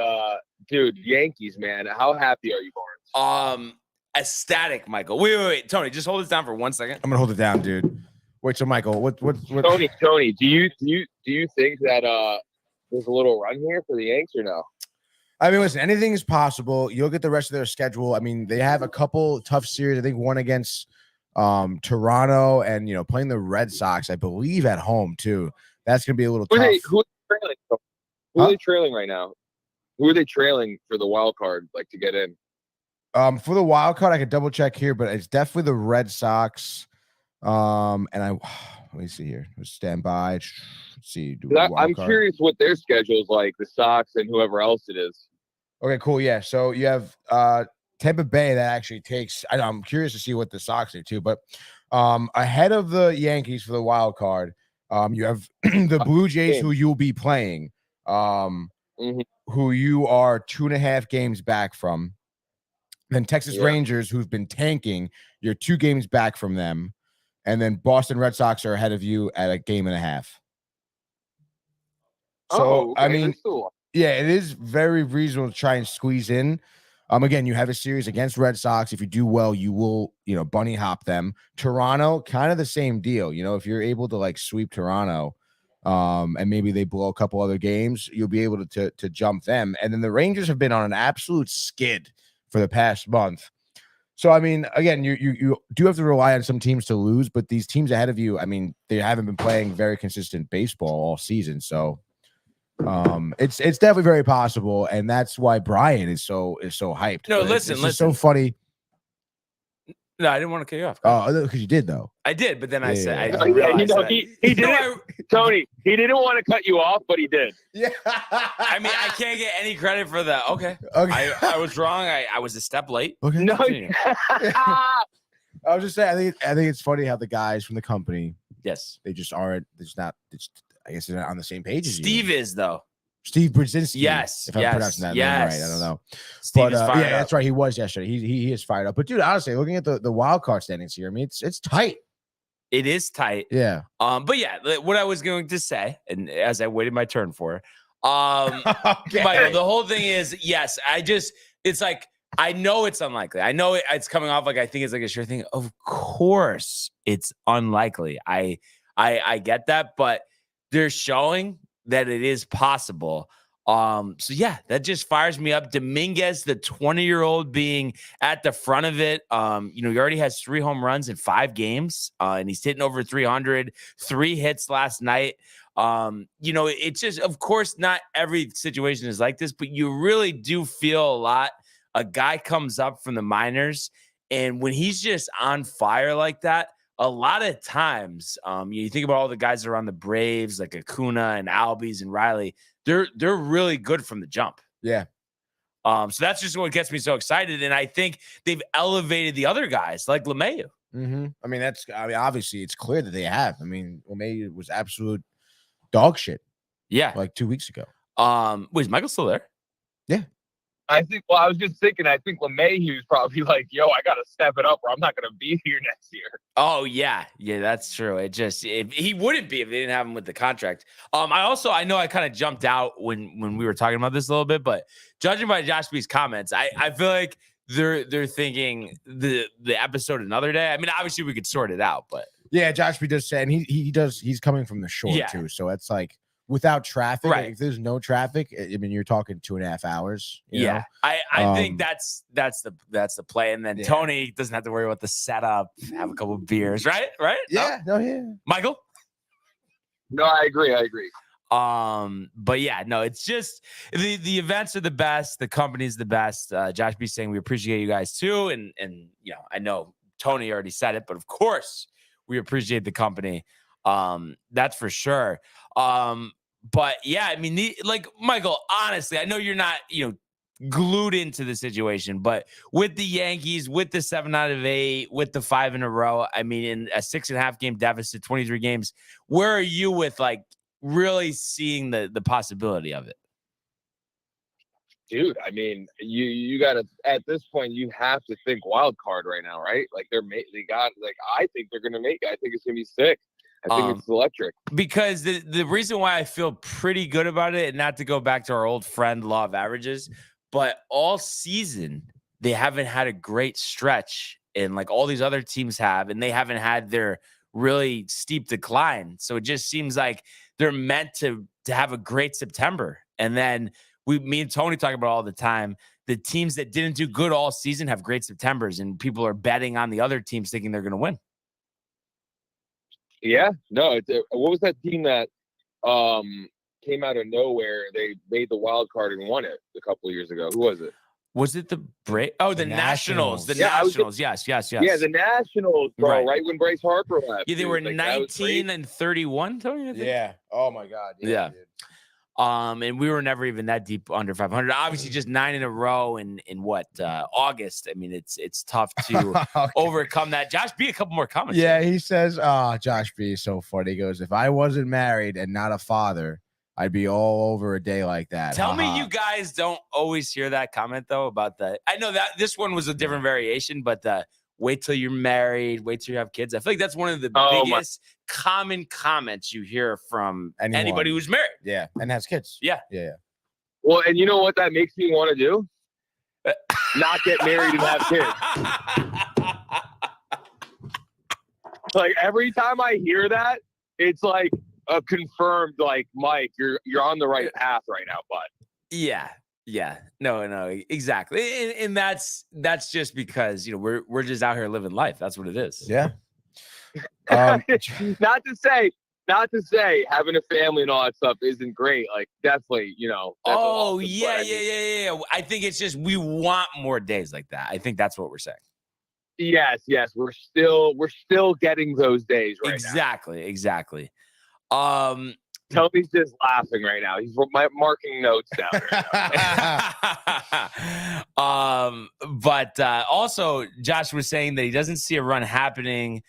dude, Yankees, man, how happy are you, Barnes? Ecstatic, Michael. Wait, Tony, just hold this down for 1 second. I'm gonna hold it down, dude. Wait, so Michael, what? Tony, do you think that there's a little run here for the Yanks or no? I mean, listen, anything is possible. You'll get the rest of their schedule. I mean, they have a couple tough series. I think one against Toronto and playing the Red Sox, I believe, at home too. That's gonna be a little tough. Who are they trailing right now? Who are they trailing for the wild card, like to get in? For the wild card, I could double check here, but it's definitely the Red Sox. And let me see here. Stand by. Let's see. I'm curious what their schedule is like, the Sox and whoever else it is. Okay, cool. Yeah. So you have Tampa Bay that actually takes. I'm curious to see what the Sox do too, but ahead of the Yankees for the wild card, you have the Blue Jays who you'll be playing, who you are 2.5 games back from. Then Texas Rangers, who've been tanking, you're 2 games back from them. And then Boston Red Sox are ahead of you at 1.5 games. So, okay. I mean, yeah, it is very reasonable to try and squeeze in. Again, you have a series against Red Sox. If you do well, you will, bunny hop them. Toronto, kind of the same deal. If you're able to sweep Toronto, and maybe they blow a couple other games, you'll be able to jump them. And then the Rangers have been on an absolute skid for the past month. So, I mean, again, you do have to rely on some teams to lose, but these teams ahead of you, I mean, they haven't been playing very consistent baseball all season. So, it's definitely very possible, and that's why Brian is so hyped. No, but listen. It's so funny. No, I didn't want to cut you off. Oh, because you did though. I did, but then I said, I realized he didn't. Tony, he didn't want to cut you off, but he did. Yeah. I mean, I can't get any credit for that. Okay. I was wrong. I was a step late. Okay. No. I was just saying. I think it's funny how the guys from the company, yes, they just aren't. I guess they're not on the same page as you. Steve is though. Steve Brzezinski. Yes. If I'm pronouncing that name right, I don't know. Steve is fired up. That's right. He was yesterday. He is fired up. But dude, honestly, looking at the wild card standings here, I mean, it's tight. It is tight. Yeah. But yeah, what I was going to say, and as I waited my turn for, okay. Michael, the whole thing is, yes, it's like, I know it's unlikely. I know it's coming off like I think it's like a sure thing. Of course, it's unlikely. I get that, but they're showing that it is possible. So yeah, that just fires me up. Dominguez, the 20-year-old, being at the front of it. He already has 3 home runs in 5 games, and he's hitting over 300, 3 hits last night. It's just, of course, not every situation is like this, but you really do feel a lot. A guy comes up from the minors, and when he's just on fire like that, a lot of times, you think about all the guys that are on the Braves, like Acuna and Albies and Riley, they're really good from the jump. Yeah. So that's just what gets me so excited. And I think they've elevated the other guys like LeMahieu. Mm-hmm. I mean, obviously it's clear that they have. I mean, LeMahieu was absolute dog shit. Yeah. Like 2 weeks ago. Is Michael still there? Yeah. I was just thinking, I think LeMahieu's probably like, yo, I got to step it up or I'm not going to be here next year. Oh, yeah. Yeah, that's true. He wouldn't be if they didn't have him with the contract. I know I kind of jumped out when we were talking about this a little bit, but judging by Josh B's comments, I feel like they're thinking the episode another day. I mean, obviously we could sort it out, but. Yeah, Josh B does say, and he's coming from the shore too. So it's like, without traffic, right? If there's no traffic, I mean, you're talking 2.5 hours. You know? I think that's the play, and then Tony doesn't have to worry about the setup. Have a couple of beers, right? Yeah, Michael. No, I agree. But yeah, no, it's just the events are the best, the company's the best. Josh B saying we appreciate you guys too, and I know Tony already said it, but of course we appreciate the company. That's for sure. But yeah, I mean, like Michael, honestly, I know you're not, glued into the situation. But with the Yankees, with the 7 out of 8, with the 5 in a row, I mean, in a 6.5 game deficit, 23 games, where are you with like really seeing the possibility of it? Dude, I mean, you got to, at this point, you have to think wild card right now, right? Like I think they're going to make it. I think it's going to be sick. I think it's electric. Because the reason why I feel pretty good about it, and not to go back to our old friend law of averages, but all season they haven't had a great stretch, and like all these other teams have, and they haven't had their really steep decline. So it just seems like they're meant to have a great September. And then me and Tony talk about all the time, the teams that didn't do good all season have great Septembers, and people are betting on the other teams thinking they're going to win. Yeah, no. What was that team that came out of nowhere? They made the wild card and won it a couple of years ago. Who was it? Was it the Nationals? The Nationals. Yes. Yeah, the Nationals, bro. Right when Bryce Harper left. Yeah, they were 19 and 31. Tony, I think. Yeah. Oh my God. Yeah. And we were never even that deep under 500. Obviously, just 9 in a row in what August. I mean, it's tough to overcome that. Josh B, a couple more comments. Yeah, he says, Josh B is so funny. He goes, if I wasn't married and not a father, I'd be all over a day like that. Tell me you guys don't always hear that comment though about the. I know that this one was a different variation, but wait till you're married, wait till you have kids. I feel like that's one of the biggest common comments you hear from anybody who's married. Yeah, and has kids. Yeah. Well, and you know what that makes me want to do? Not get married and have kids. Like every time I hear that, it's like a confirmed, like, Mike, you're on the right path right now, bud. Yeah. No, exactly. And that's just because, we're just out here living life. That's what it is. Yeah. Not to say having a family and all that stuff isn't great. Like definitely, Oh, yeah. I think it's just we want more days like that. I think that's what we're saying. Yes. We're still getting those days right now. Exactly. Toby's just laughing right now. He's marking notes down right now. But also, Josh was saying that he doesn't see a run happening.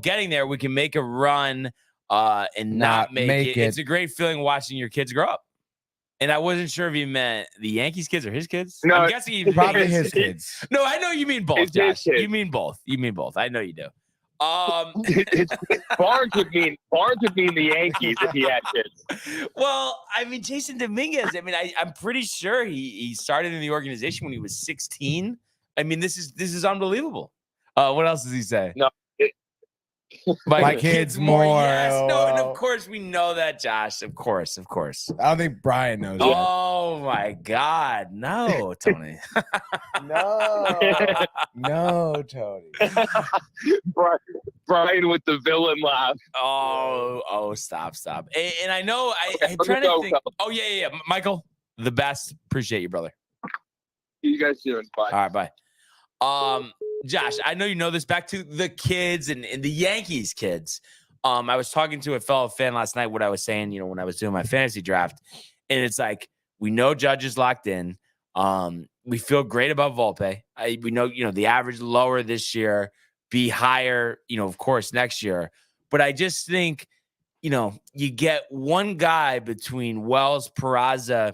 Getting there, we can make a run and not make it. It's a great feeling watching your kids grow up. And I wasn't sure if you meant the Yankees kids or his kids. No, I'm guessing you probably his kids. No, I know you mean both, Josh. You mean both. I know you do. Barnes would mean the Yankees if he had kids. Well, I mean, Jason Dominguez. I mean, I'm pretty sure he started in the organization when he was 16. I mean, this is unbelievable. What else does he say? No, my kids more. Yes, no, and of course we know that, Josh. Of course. I don't think Brian knows that. Oh my God, no, Tony. No, Tony. Brian with the villain laugh. Oh, stop. And I know I'm trying to think. Oh yeah. Michael, the best. Appreciate you, brother. You guys doing? Bye. All right, bye. Josh, I know you know this. Back to the kids and the Yankees kids. I was talking to a fellow fan last night. What I was saying, when I was doing my fantasy draft, and it's like we know Judge is locked in. We feel great about Volpe. We know, the average lower this year, be higher, of course, next year. But I just think, you get one guy between Wells, Peraza,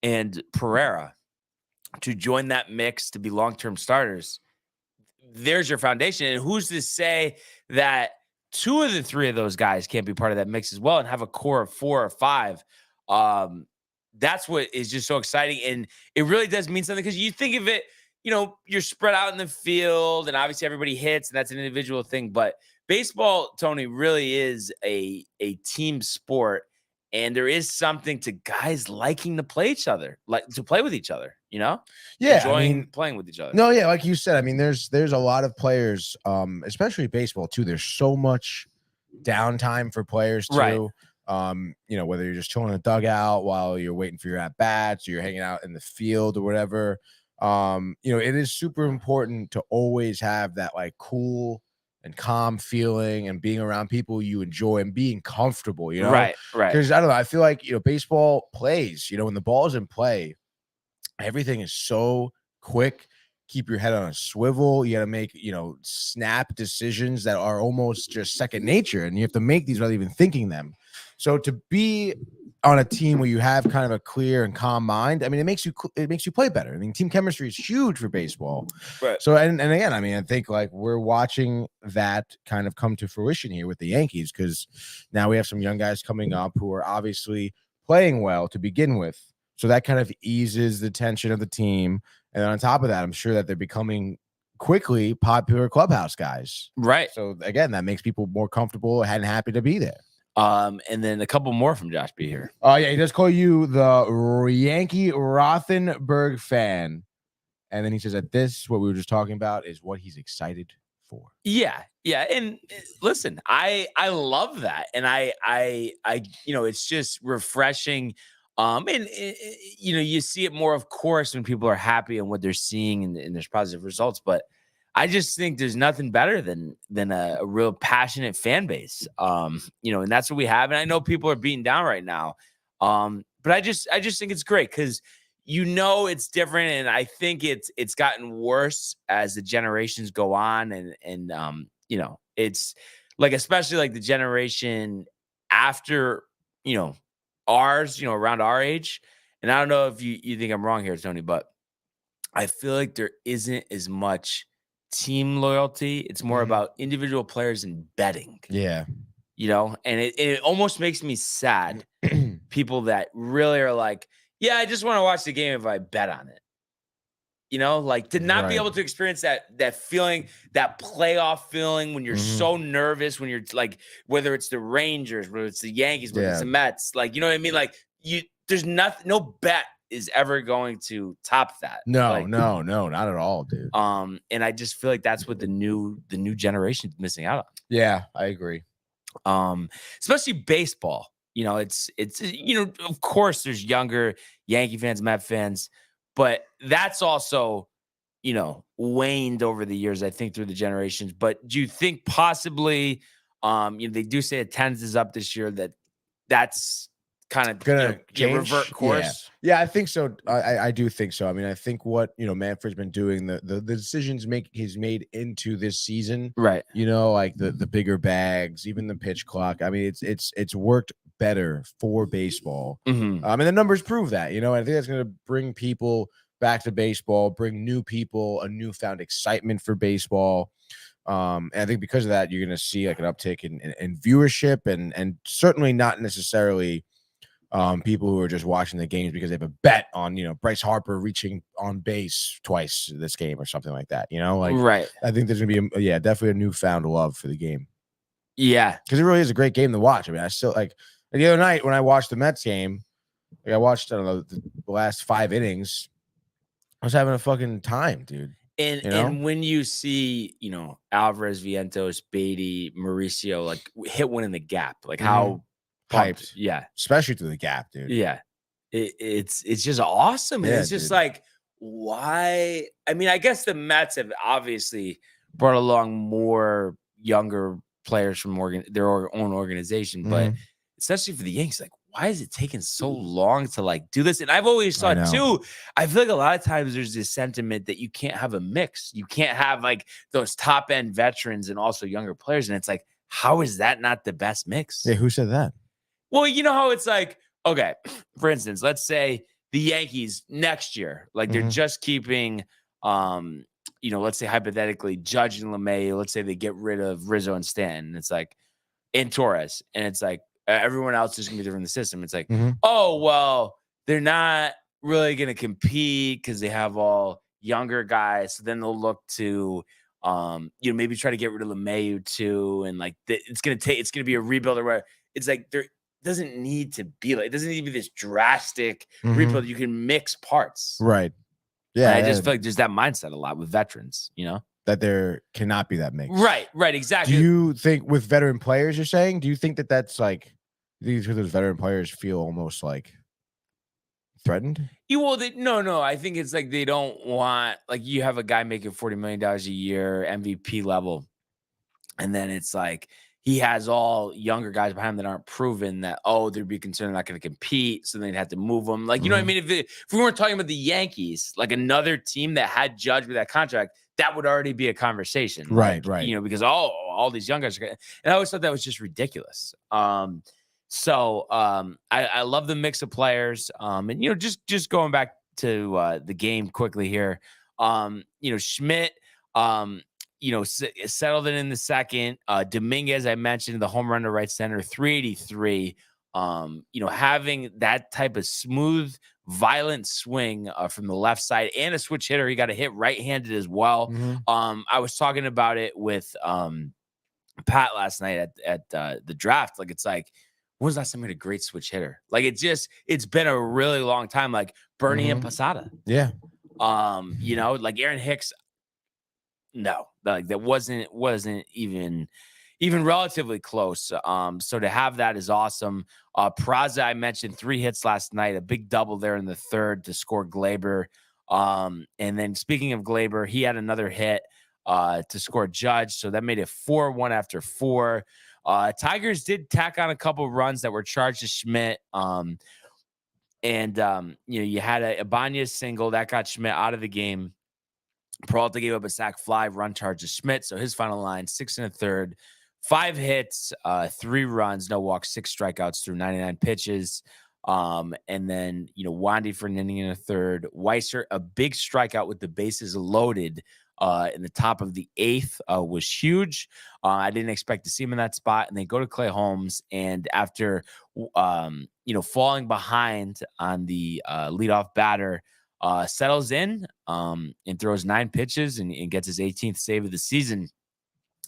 and Pereira to join that mix to be long-term starters. There's your foundation. And who's to say that 2 of the 3 of those guys can't be part of that mix as well and have a core of 4 or 5? That's what is just so exciting. And it really does mean something because you think of it, you're spread out in the field and obviously everybody hits and that's an individual thing. But baseball, Tony, really is a team sport. And there is something to guys liking to play each other, like to play with each other, Yeah. Enjoying playing with each other. No, yeah. Like you said, I mean, there's a lot of players, especially baseball too. There's so much downtime for players too. Right. Whether you're just chilling in the dugout while you're waiting for your at bats or you're hanging out in the field or whatever. It is super important to always have that like cool and calm feeling and being around people you enjoy and being comfortable, Right. Because I don't know, I feel like, baseball plays, when the ball's in play, everything is so quick. Keep your head on a swivel. You got to make, snap decisions that are almost just second nature. And you have to make these without even thinking them. So to be on a team where you have kind of a clear and calm mind, I mean, it makes you play better. I mean, team chemistry is huge for baseball. Right. So, and again, I mean, I think like we're watching that kind of come to fruition here with the Yankees, because now we have some young guys coming up who are obviously playing well to begin with. So that kind of eases the tension of the team. And then on top of that, I'm sure that they're becoming quickly popular clubhouse guys. Right. So again, that makes people more comfortable and happy to be there. And then a couple more from Josh B here. Oh, yeah, he does call you the Yankee Rothenberg fan. And then he says that this, what we were just talking about, is what he's excited for. Yeah. And listen, I love that. And I it's just refreshing. And you see it more, of course, when people are happy and what they're seeing and there's positive results. But I just think there's nothing better than a real passionate fan base. And that's what we have. And I know people are beaten down right now. But I just think it's great because it's different. And I think it's gotten worse as the generations go on. And it's like, especially like the generation after, ours, around our age. And I don't know if you think I'm wrong here, Tony, but I feel like there isn't as much team loyalty. It's more about individual players and betting. Yeah. And it almost makes me sad. People that really are like, yeah, I just want to watch the game if I bet on it. Like to not be able to experience that feeling, that playoff feeling when you're so nervous, when you're like, whether it's the Rangers, whether it's the Yankees, whether it's the Mets, like, you know what I mean? Like there's no bet is ever going to top that. No, not at all, dude. And I just feel like that's what the new generation is missing out on. Yeah, I agree. Especially baseball. It's of course there's younger Yankee fans, Met fans, but that's also, waned over the years, I think, through the generations. But do you think possibly, they do say attendance is up this year, that's kind of gonna revert course? Yeah, I think so. I do think so. I mean, I think what Manfred's been doing, the decisions he's made into this season, right? Like the bigger bags, even the pitch clock. I mean, it's worked better for baseball. And the numbers prove that. I think that's going to bring people back to baseball, bring new people a newfound excitement for baseball. And I think because of that, you're going to see like an uptick in viewership and certainly not necessarily people who are just watching the games because they have a bet on, Bryce Harper reaching on base twice this game or something like that. Right. I think there's going to be definitely a newfound love for the game. Yeah. Because it really is a great game to watch. I mean, I still like the other night when I watched the Mets game, like I watched, I don't know, the last 5 innings. I was having a fucking time, dude. And when you see, Alvarez, Vientos, Beatty, Mauricio, like hit one in the gap, like how hyped. Yeah. Especially through the gap, dude. Yeah. It's just awesome. And it's just like, why? I mean, I guess the Mets have obviously brought along more younger players from their own organization, but especially for the Yankees, like, why is it taking so long to like do this? And I've always thought too, I feel like a lot of times there's this sentiment that you can't have a mix. You can't have like those top end veterans and also younger players. And it's like, how is that not the best mix? Yeah, who said that? Well, you know how it's like, okay, for instance, let's say the Yankees next year, like they're just keeping, let's say hypothetically Judge and LeMay, let's say they get rid of Rizzo and Stanton. It's like, and Torres. And it's like, everyone else is going to be different in the system. It's like, oh, well, they're not really going to compete because they have all younger guys. So then they'll look to, maybe try to get rid of LeMayu too. And like, it's going to be a rebuild or where it's like, there doesn't need to be like, it doesn't need to be this drastic rebuild. You can mix parts. Right. Yeah. And I just feel like there's that mindset a lot with veterans, that there cannot be that mix. Right. Exactly. Do you think with veteran players, you're saying, do you think that that's like, these veteran players feel almost like threatened? No. I think it's like they don't want, like, you have a guy making $40 million a year, MVP level, and then it's like he has all younger guys behind him that aren't proven that, oh, there'd be concern they're not going to compete, so they'd have to move them. Like, you know what I mean? If we weren't talking about the Yankees, like another team that had Judge with that contract, that would already be a conversation. Right, like, right. You know, because all these young guys are and I always thought that was just ridiculous. I love the mix of players. And, you know, just going back to the game quickly here. You know, Schmidt, you know, settled in the second. Dominguez, I mentioned, the home run to right center, 383. You know, having that type of smooth, violent swing from the left side and a switch hitter. He got a hit right-handed as well. I was talking about it with Pat last night at the draft. Like, it's like, when was the last time we had a great switch hitter? Like, it's been a really long time. Like Bernie and Posada. Yeah. You know, like Aaron Hicks. No, like that wasn't even relatively close. So to have that is awesome. Peraza, I mentioned 3 hits last night, a big double there in the third to score Glaber. And then speaking of Glaber, he had another hit to score Judge. So that made it 4-1 after 4. Tigers did tack on a couple of runs that were charged to Schmidt. You know, you had a Ibanez single that got Schmidt out of the game. Peralta gave up a sac fly, run charge to Schmidt. So his final line, 6 1/3, 5 hits, 3 runs, no walks, 6 strikeouts through 99 pitches. And then, you know, Wandy for an inning and a third. Weiser, a big strikeout with the bases loaded in the top of the 8th was huge. I didn't expect to see him in that spot. And they go to Clay Holmes. And after, you know, falling behind on the leadoff batter, settles in and throws 9 pitches and gets his 18th save of the season.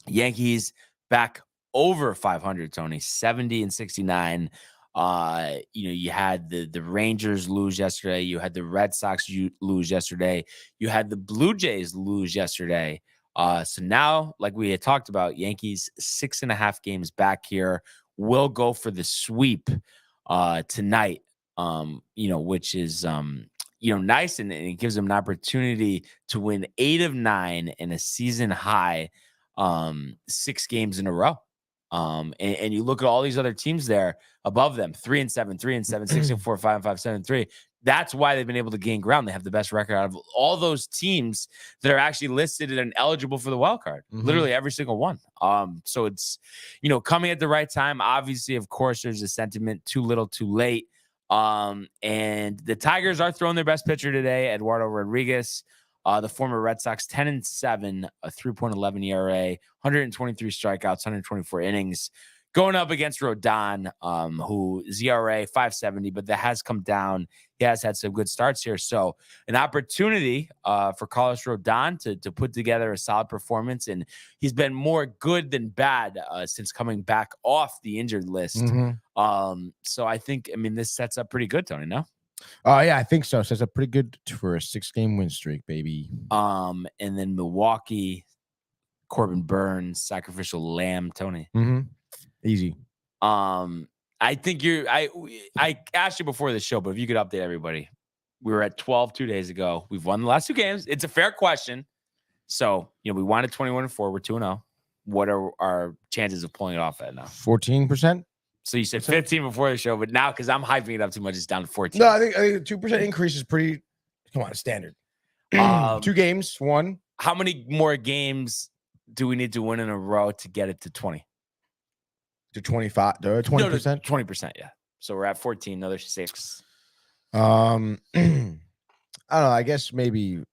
Yankees back over 500, Tony, 70-69. You know, you had the Rangers lose yesterday. You had the Red Sox lose yesterday. You had the Blue Jays lose yesterday. So now, like we had talked about, Yankees 6.5 games back here, will go for the sweep tonight. You know, which is you know, nice, and it gives them an opportunity to win 8 of 9 in a season high 6 games in a row. And you look at all these other teams there above them, 3-7, 3-7, 6-4, 5-5, 7-3. That's why they've been able to gain ground. They have the best record out of all those teams that are actually listed and eligible for the wild card. Literally every single one. So it's, you know, coming at the right time. Obviously, of course, there's a sentiment too little, too late. And the Tigers are throwing their best pitcher today, Eduardo Rodriguez, the former Red Sox, 10-7, a 3.11 ERA, 123 strikeouts, 124 innings, going up against Rodon, who is ERA 5.70, but that has come down. He has had some good starts here. So an opportunity for Carlos Rodon to put together a solid performance. And he's been more good than bad since coming back off the injured list. So I think, I mean, this sets up pretty good, Tony, no? Yeah, I think so. So it's a pretty good for a 6-game win streak, baby. And then Milwaukee, Corbin Burns, sacrificial lamb, Tony. Easy. I think I asked you before the show, but if you could update everybody. We were at 12 2 days ago. We've won the last 2 games. It's a fair question. So, you know, we wanted 21-4. We're 2-0. What are our chances of pulling it off at now? 14%. So you said 15 before the show, but now because I'm hyping it up too much, it's down to 14. No, I think a 2% increase is pretty. Come on, standard. 2 games, 1. How many more games do we need to win in a row to get it to 20? To 25, 20%? 20%, yeah. So we're at 14, another 6. I don't know. I guess maybe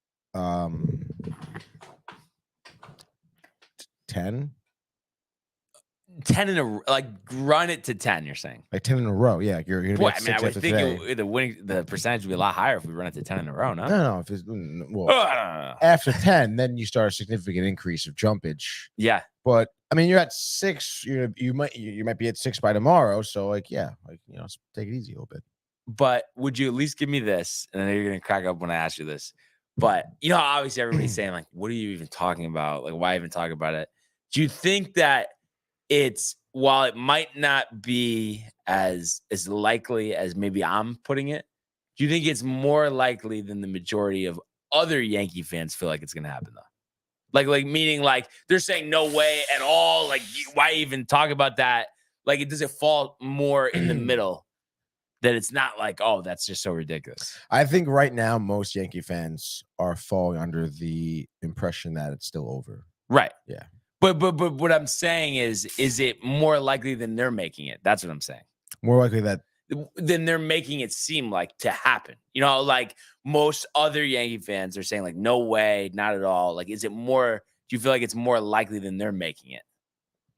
10. 10 in a, like, run it to 10, you're saying? Like 10 in a row. Yeah. You're gonna Well, be at I mean, 6 I would after think today. the percentage would be a lot higher if we run it to 10 in a row, no? No. If it's, well, after 10, then you start a significant increase of jumpage. Yeah. But I mean, you're at 6. You might be at 6 by tomorrow. So like, yeah, like, you know, take it easy a little bit. But would you at least give me this? And I know you're gonna crack up when I ask you this. But you know, obviously everybody's saying, like, what are you even talking about? Like, why even talk about it? Do you think that it's, while it might not be as likely as maybe I'm putting it, do you think it's more likely than the majority of other Yankee fans feel like it's gonna happen though? Like meaning like they're saying no way at all. Like why even talk about that? Like it doesn't fall more in the middle that it's not like, oh, that's just so ridiculous. I think right now most Yankee fans are falling under the impression that it's still over. Right. Yeah. But what I'm saying is it more likely than they're making it? That's what I'm saying. More likely that than they're making it seem like to happen. You know, like most other Yankee fans are saying like, no way, not at all. Like, is it more, do you feel like it's more likely than they're making it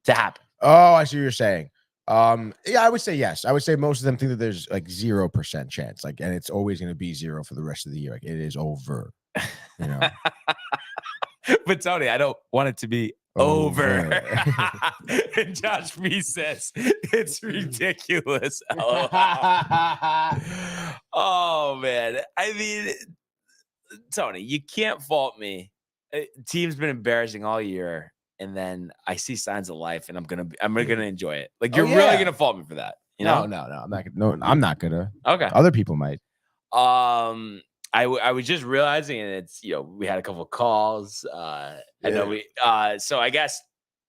to happen? Oh, I see what you're saying. Yeah, I would say yes. I would say most of them think that there's like 0% chance, like, and it's always going to be 0 for the rest of the year. Like it is over, you know. But Tony, I don't want it to be over. And Josh B says it's ridiculous. Oh man. I mean, Tony, you can't fault me. Team's been embarrassing all year, and then I see signs of life, and I'm gonna enjoy it. Like you're really gonna fault me for that. You know? No, I'm not gonna. Okay. Other people might. I was just realizing, and it's, you know, we had a couple of calls. I know so I guess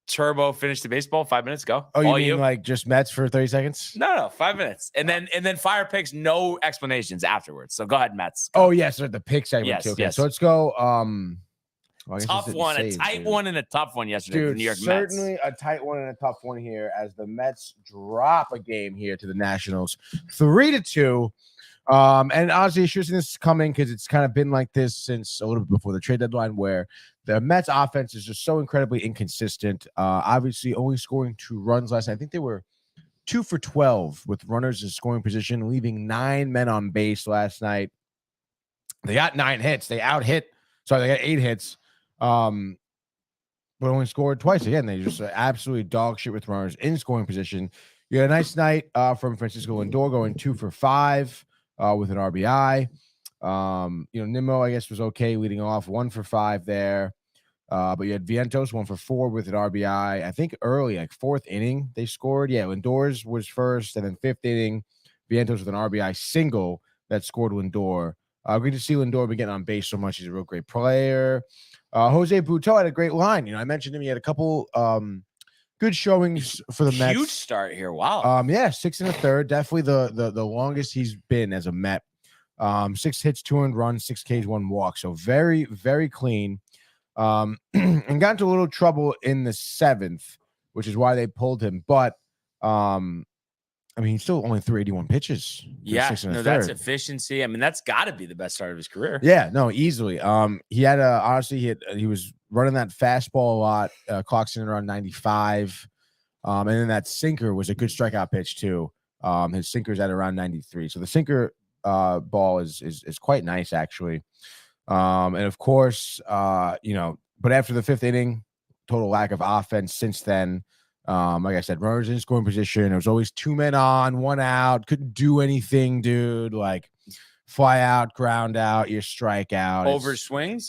Turbo finished the baseball 5 minutes ago. Oh, you mean like just Mets for 30 seconds? No, 5 minutes. And then Fire picks, no explanations afterwards. So go ahead, Mets. Go. Oh, yes, the pick segment. Yes, too. Okay, yes. so let's go. Tough one, a tight one and a tough one yesterday for the New York Mets. Certainly a tight one and a tough one here as the Mets drop a game here to the Nationals 3-2. And honestly, should have seen this coming because it's kind of been like this since a little bit before the trade deadline, where the Mets offense is just so incredibly inconsistent. Obviously, only scoring 2 runs last night. I think they were 2 for 12 with runners in scoring position, leaving 9 men on base last night. They got 9 hits. They got 8 hits. But only scored twice. Again, they just absolutely dog shit with runners in scoring position. You had a nice night from Francisco Lindor going 2 for 5. With an RBI. Nimmo, I guess, was okay leading off 1 for 5 there. But you had Vientos 1 for 4 with an RBI. I think early, like 4th inning, they scored. Yeah, Lindor's was first, and then 5th inning, Vientos with an RBI single that scored Lindor. Great to see Lindor be getting on base so much. He's a real great player. Jose Butto had a great line. You know, I mentioned him. He had a couple good showings for the Mets. Huge start here. Wow. 6 1/3. Definitely the longest he's been as a Met. 6 hits, 2 earned runs, 6 Ks, 1 walk. So very, very clean. And got into a little trouble in the 7th, which is why they pulled him. But I mean, he's still only threw 81 pitches. Yeah, no, that's efficiency. I mean, that's got to be the best start of his career. Yeah, no, easily. He had he was running that fastball a lot, clocks in around 95. And then that sinker was a good strikeout pitch too. His sinker's at around 93. So the sinker ball is quite nice actually. And of course, but after the 5th inning, total lack of offense since then. Like I said, runners in scoring position. There was always 2 men on, 1 out. Couldn't do anything, dude. Like fly out, ground out, your strikeout. Over swings,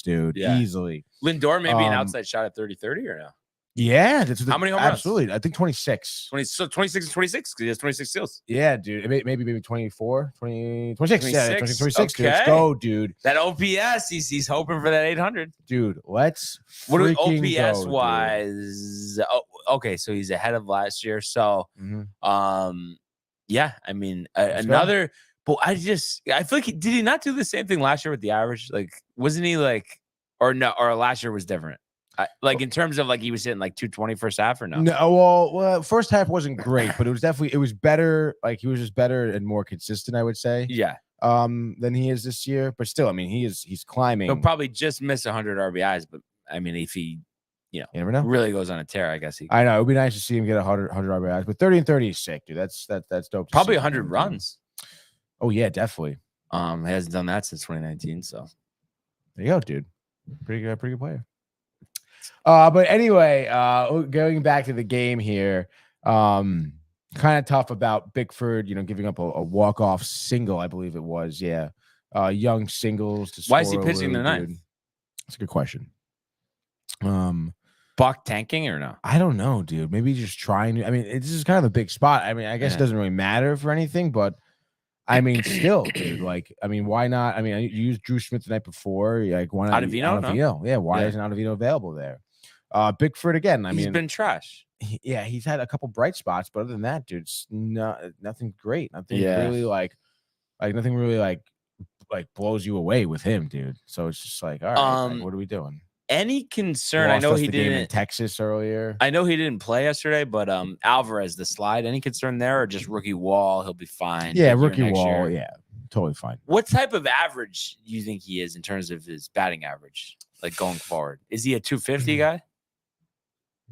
dude. Yeah. Easily. Lindor maybe an outside shot at 30-30 or no? Yeah. That's how many home runs? Absolutely. I think 26. 26 and 26 because he has 26 steals. Yeah, dude. Maybe 24, 26. 26. Yeah, 26. Okay. Dude. Let's go, dude. That OPS, he's hoping for that 800. Dude, let's what freaking OPS go, wise? Okay, so he's ahead of last year. So, yeah, I mean, another. But I feel like did he not do the same thing last year with the average? Like, wasn't he like, or no, or last year was different? Like in terms of like he was hitting like 220 first half or no? No, well, first half wasn't great, but it was better. Like he was just better and more consistent, I would say. Yeah. Than he is this year, but still, I mean, he's climbing. He'll probably just miss 100 RBIs, but I mean, if he, you never know, really goes on a tear, I guess I know it would be nice to see him get 100 RBIs, but 30 and 30 is sick, dude. That's dope. Probably 100 runs. Oh yeah, definitely. He hasn't done that since 2019, so there you go, dude. Pretty good player. But anyway, going back to the game here, kind of tough about Bickford, giving up a walk-off single, I believe it was. Yeah. Young singles to score. Why is he pitching the ninth? That's a good question. Buck tanking or no? I don't know, dude. Maybe just trying to. I mean, this is kind of a big spot. I mean, I guess it doesn't really matter for anything, but I mean, still, dude. Like, I mean, why not? I mean, you used Drew Smith the night before. Like, why not? Ottavino? No? Yeah, why Yeah. isn't Ottavino available there? Bigford again. I He's mean, been trash. he's had a couple bright spots, but other than that, dude, it's nothing great. Nothing Yeah. really nothing really like blows you away with him, dude. So it's just like, all right, like, what are we doing? Any concern? I Lost know us he the game in didn't. Texas earlier. I know he didn't play yesterday, but Alvarez, the slide. Any concern there, or just rookie Wall? He'll be fine. Yeah, Big year rookie next Wall. year. Yeah, totally fine. What type of average do you think he is in terms of his batting average, like going forward? Is he a 250 guy?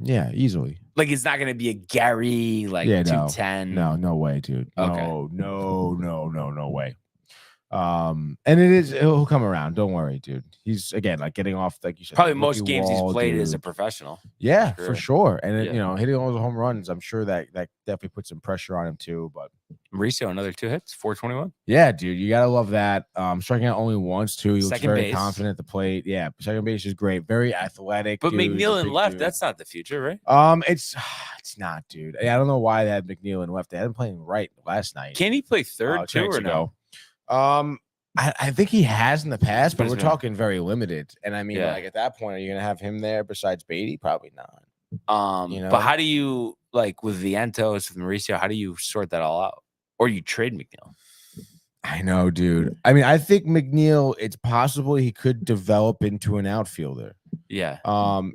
Yeah, easily. Like, it's not going to be a Gary, like, Yeah, 210. No way, dude. Okay. No way. And he'll come around. Don't worry, dude. He's again like getting off, like you said, Probably the most rookie games wall, he's played dude. as a professional. Yeah, for sure. And then, Yeah. hitting all those home runs, I'm sure that definitely put some pressure on him too. But Mauricio, another 2 hits, 421. yeah, dude, you gotta love that. Striking out only once too. He looks Second very base. confident at the plate. Yeah, second base is great. Very athletic. But dude. He's a McNeil and big left, dude. that's not the future, right? It's not, dude. I don't know why they had McNeil and left. They had him playing right last night. Can he play third too, or no? I think he has in the past, but But we're it's not- talking very limited. And I mean, Yeah. like at that point, are you gonna have him there besides Beatty? Probably not. But how do you, like, with Vientos, with Mauricio, how do you sort that all out? Or you trade McNeil? I know, dude. I mean, I think McNeil, it's possible he could develop into an outfielder. Yeah.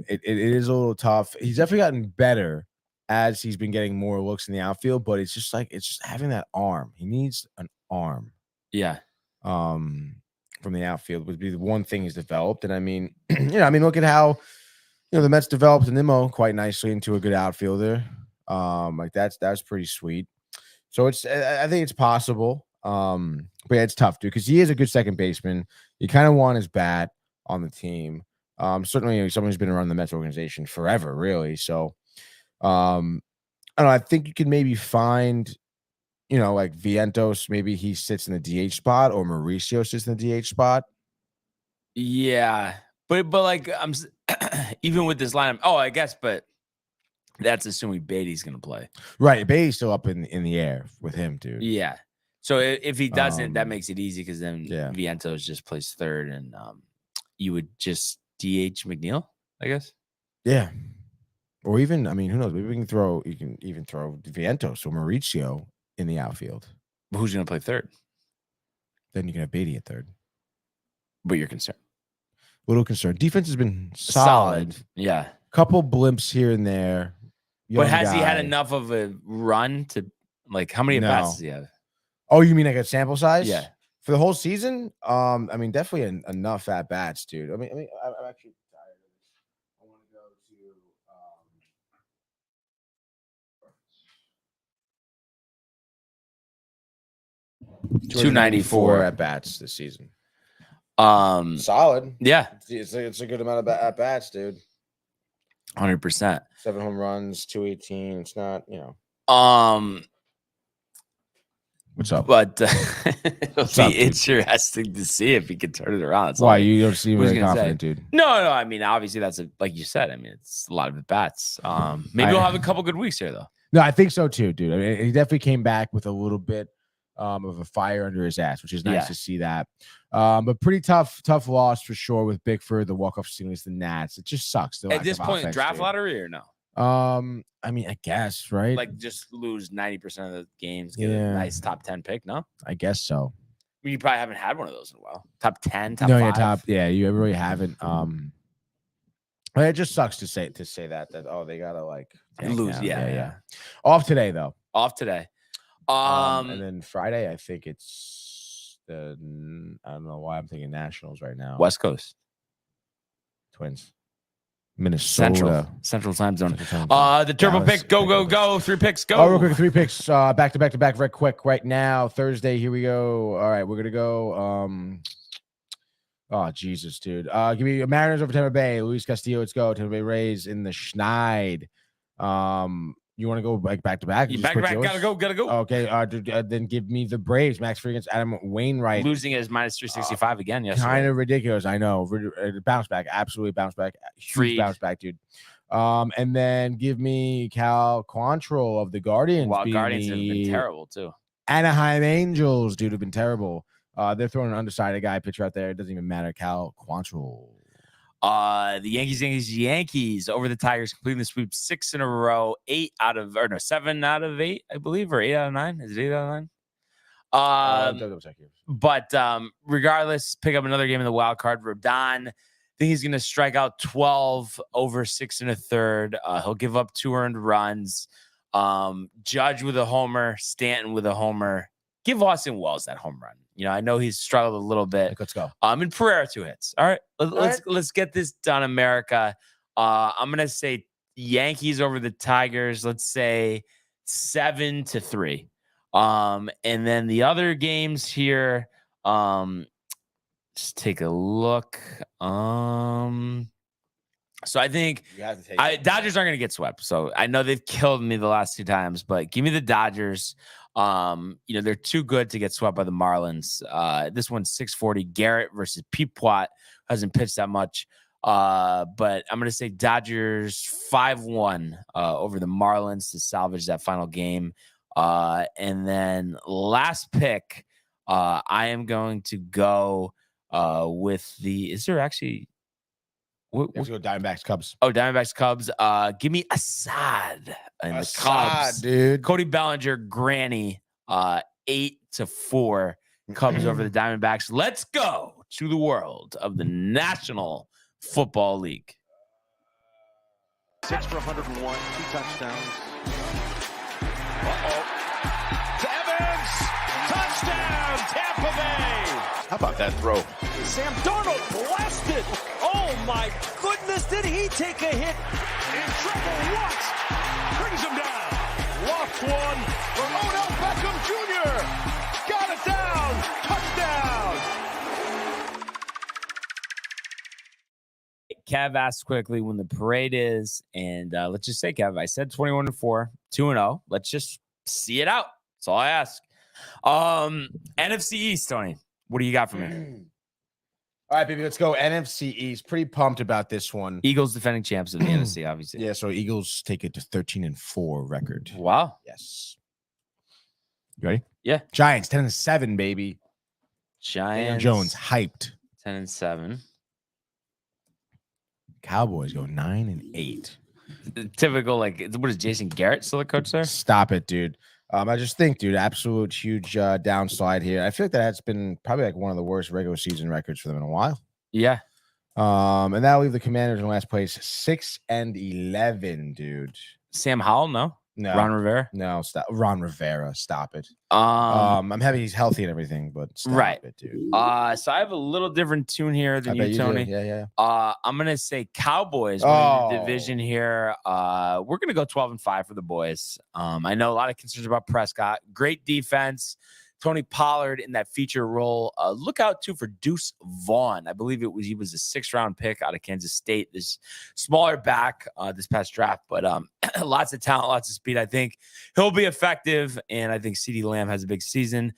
It is a little tough. He's definitely gotten better as he's been getting more looks in the outfield, but it's just having that arm. He needs an arm. Yeah. From the outfield would be the one thing he's developed. And I mean, look at how the Mets developed Nimmo quite nicely into a good outfielder. Like that's pretty sweet. So I think it's possible. But yeah, it's tough, dude, because he is a good second baseman. You kind of want his bat on the team. Certainly someone who's been around the Mets organization forever, really. So I don't know. I think you can maybe find like Vientos, maybe he sits in the DH spot, or Mauricio sits in the DH spot. Yeah. But like, I'm even with this lineup. Oh, I guess, but that's assuming Beatty's going to play. Right. Beatty's still up in the air with him, dude. Yeah. So if he doesn't, that makes it easy because then Vientos just plays third, and you would just DH McNeil, I guess. Yeah. Or even, I mean, who knows? Maybe you can even throw Vientos or Mauricio in the outfield. But who's going to play third? Then you can have Beatty at third. But you're concerned. A little concerned. Defense has been solid. Yeah. Couple blimps here and there. But has he had enough of a run to, like, how many at-bats does he have? Oh, you mean like a sample size? Yeah. For the whole season? I mean, definitely enough at-bats, dude. I mean, I'm actually tired of this. I want to go to 294 at-bats this season. Solid. Yeah. It's a good amount of at-bats, dude. 100%. 7 home runs, 218. It's not, What's up? But it'll be interesting to see if he can turn it around. That's why you don't seem very confident, dude? No. I mean, obviously, that's like you said. I mean, it's a lot of at bats. Maybe we'll have a couple good weeks here, though. No, I think so too, dude. I mean, he definitely came back with a little bit of a fire under his ass, which is nice to see that. But pretty tough loss for sure with Bickford, the walk-off series, the Nats. It just sucks. At this point, draft lottery or no? I mean, I guess, right? Like, just lose 90% of the games, get a nice top 10 pick, no? I guess so. I mean, you probably haven't had one of those in a while. Top 10, top 5. You really haven't. But it just sucks to say that they gotta like lose. Yeah. Off today though. Off today. And then Friday, I think it's I don't know why I'm thinking Nationals right now. West Coast. Twins. Minnesota. Central time zone. The turbo pick. Go. 3 picks. Go. Oh, real quick. 3 picks. Back to back. Very quick. Right now, Thursday. Here we go. All right, we're gonna go. Oh Jesus, dude. Give me Mariners over Tampa Bay. Luis Castillo. Let's go. Tampa Bay Rays in the Schneid. You want to go like back to back? Back. Gotta go. Okay. Then give me the Braves. Max Fried against Adam Wainwright. Losing as -365 again. Yes. Kind of ridiculous. I know. Bounce back. Absolutely bounce back. Huge bounce back, dude. And then give me Cal Quantrill of the Guardians. Guardians have been terrible too. Anaheim Angels, dude, have been terrible. They're throwing an undecided guy pitcher out there. It doesn't even matter. Cal Quantrill. The Yankees over the Tigers, completing the sweep 6 in a row, 7 out of 8, I believe, or 8 out of 9. Is it 8 out of 9? But regardless, pick up another game in the wild card. Rodon, I think he's going to strike out 12 over 6 1/3. He'll give up 2 earned runs. Judge with a homer, Stanton with a homer. Give Austin Wells that home run. I know he's struggled a little bit. Let's go. And Pereira 2 hits. All right, let's get this done, America. I'm gonna say Yankees over the Tigers. Let's say 7-3. And then the other games here. Just take a look. So I think Dodgers aren't going to get swept. So I know they've killed me the last 2 times, but give me the Dodgers. They're too good to get swept by the Marlins. This one's 640. Garrett versus Peapwat hasn't pitched that much. But I'm going to say Dodgers 5-1 over the Marlins to salvage that final game. And then last pick, I am going to go with is there actually... Let's go Diamondbacks, Cubs. Oh, Diamondbacks, Cubs. Give me Assad in the Cubs, dude. Cody Bellinger, granny, 8-4. Cubs over the Diamondbacks. Let's go to the world of the National Football League. 6 for 101, 2 touchdowns. To Evans, touchdown, Tampa Bay. How about that throw? Sam Darnold blasted. Oh my goodness, did he take a hit? In trouble, what? Brings him down. Lost one for Odell Beckham Jr. Got it down. Touchdown. Kev asked quickly when the parade is, and let's just say, Kev, I said 21-4, 2-0. Let's just see it out. That's all I ask. NFC East, Tony. What do you got for me? All right, baby, let's go. NFC East. Pretty pumped about this one. Eagles defending champs of the NFC, obviously. Yeah, so Eagles take it to 13-4 record. Wow. Yes. You ready? Yeah. Giants 10-7, baby. Giants. Daniel Jones hyped. 10-7. Cowboys go 9-8. Typical, what is Jason Garrett still the coach there? Stop it, dude. I just think, dude, absolute huge downslide here. I feel like that's been probably one of the worst regular season records for them in a while. Yeah. And that'll leave the Commanders in last place 6-11, dude. Sam Howell, no? No. Ron Rivera? No, stop. Ron Rivera, stop it. I'm happy he's healthy and everything, but stop it, dude. So I have a little different tune here than you, Tony. Yeah. I'm gonna say Cowboys winning the division here. We're gonna go 12-5 for the boys. I know a lot of concerns about Prescott. Great defense. Tony Pollard in that feature role. Look out too for Deuce Vaughn. I believe he was a 6th-round pick out of Kansas State. This smaller back this past draft, but lots of talent, lots of speed. I think he'll be effective, and I think CeeDee Lamb has a big season.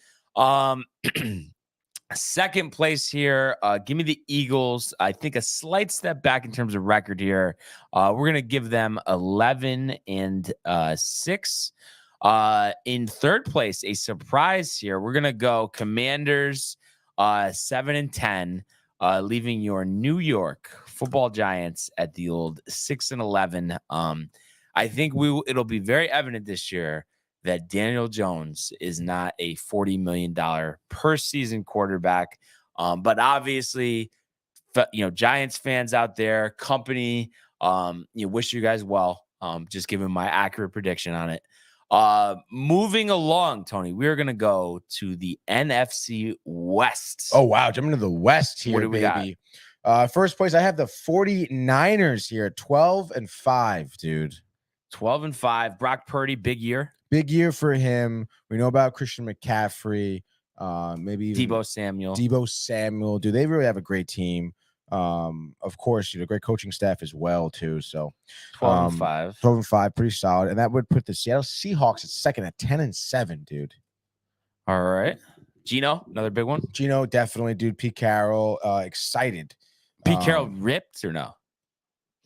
Second place here, give me the Eagles. I think a slight step back in terms of record here. We're gonna give them 11-6. In third place, a surprise here. We're gonna go Commanders 7-10, leaving your New York Football Giants at the old 6-11. I think it'll be very evident this year that Daniel Jones is not a $40 million per season quarterback. But obviously, Giants fans out there, company, wish you guys well. Just giving my accurate prediction on it. Moving along, Tony, we're going to go to the NFC West. Oh, wow. Jumping to the West here, what do we baby. First place, I have the 49ers here, 12-5, dude. 12-5. Brock Purdy, big year. Big year for him. We know about Christian McCaffrey, maybe even Deebo Samuel. Dude, they really have a great team. Of course, great coaching staff as well, too. So 12-5. 12-5, pretty solid. And that would put the Seattle Seahawks at second at 10-7, dude. All right. Geno, another big one. Geno, definitely, dude. Pete Carroll, excited. Pete Carroll ripped or no?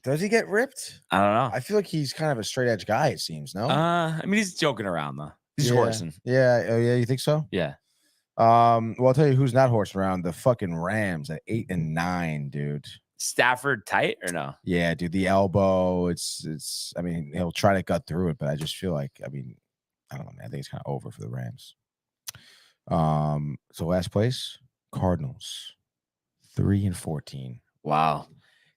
Does he get ripped? I don't know. I feel like he's kind of a straight edge guy, it seems, no? I mean, he's joking around, though. He's horsing. Yeah. Oh, yeah. You think so? Yeah. Well, I'll tell you who's not horsing around. The fucking Rams at 8-9, dude. Stafford tight or no? Yeah, dude. The elbow. It's. I mean, he'll try to gut through it, but I just feel like. I mean, I don't know, man. I think it's kind of over for the Rams. So last place, Cardinals, 3-14. Wow.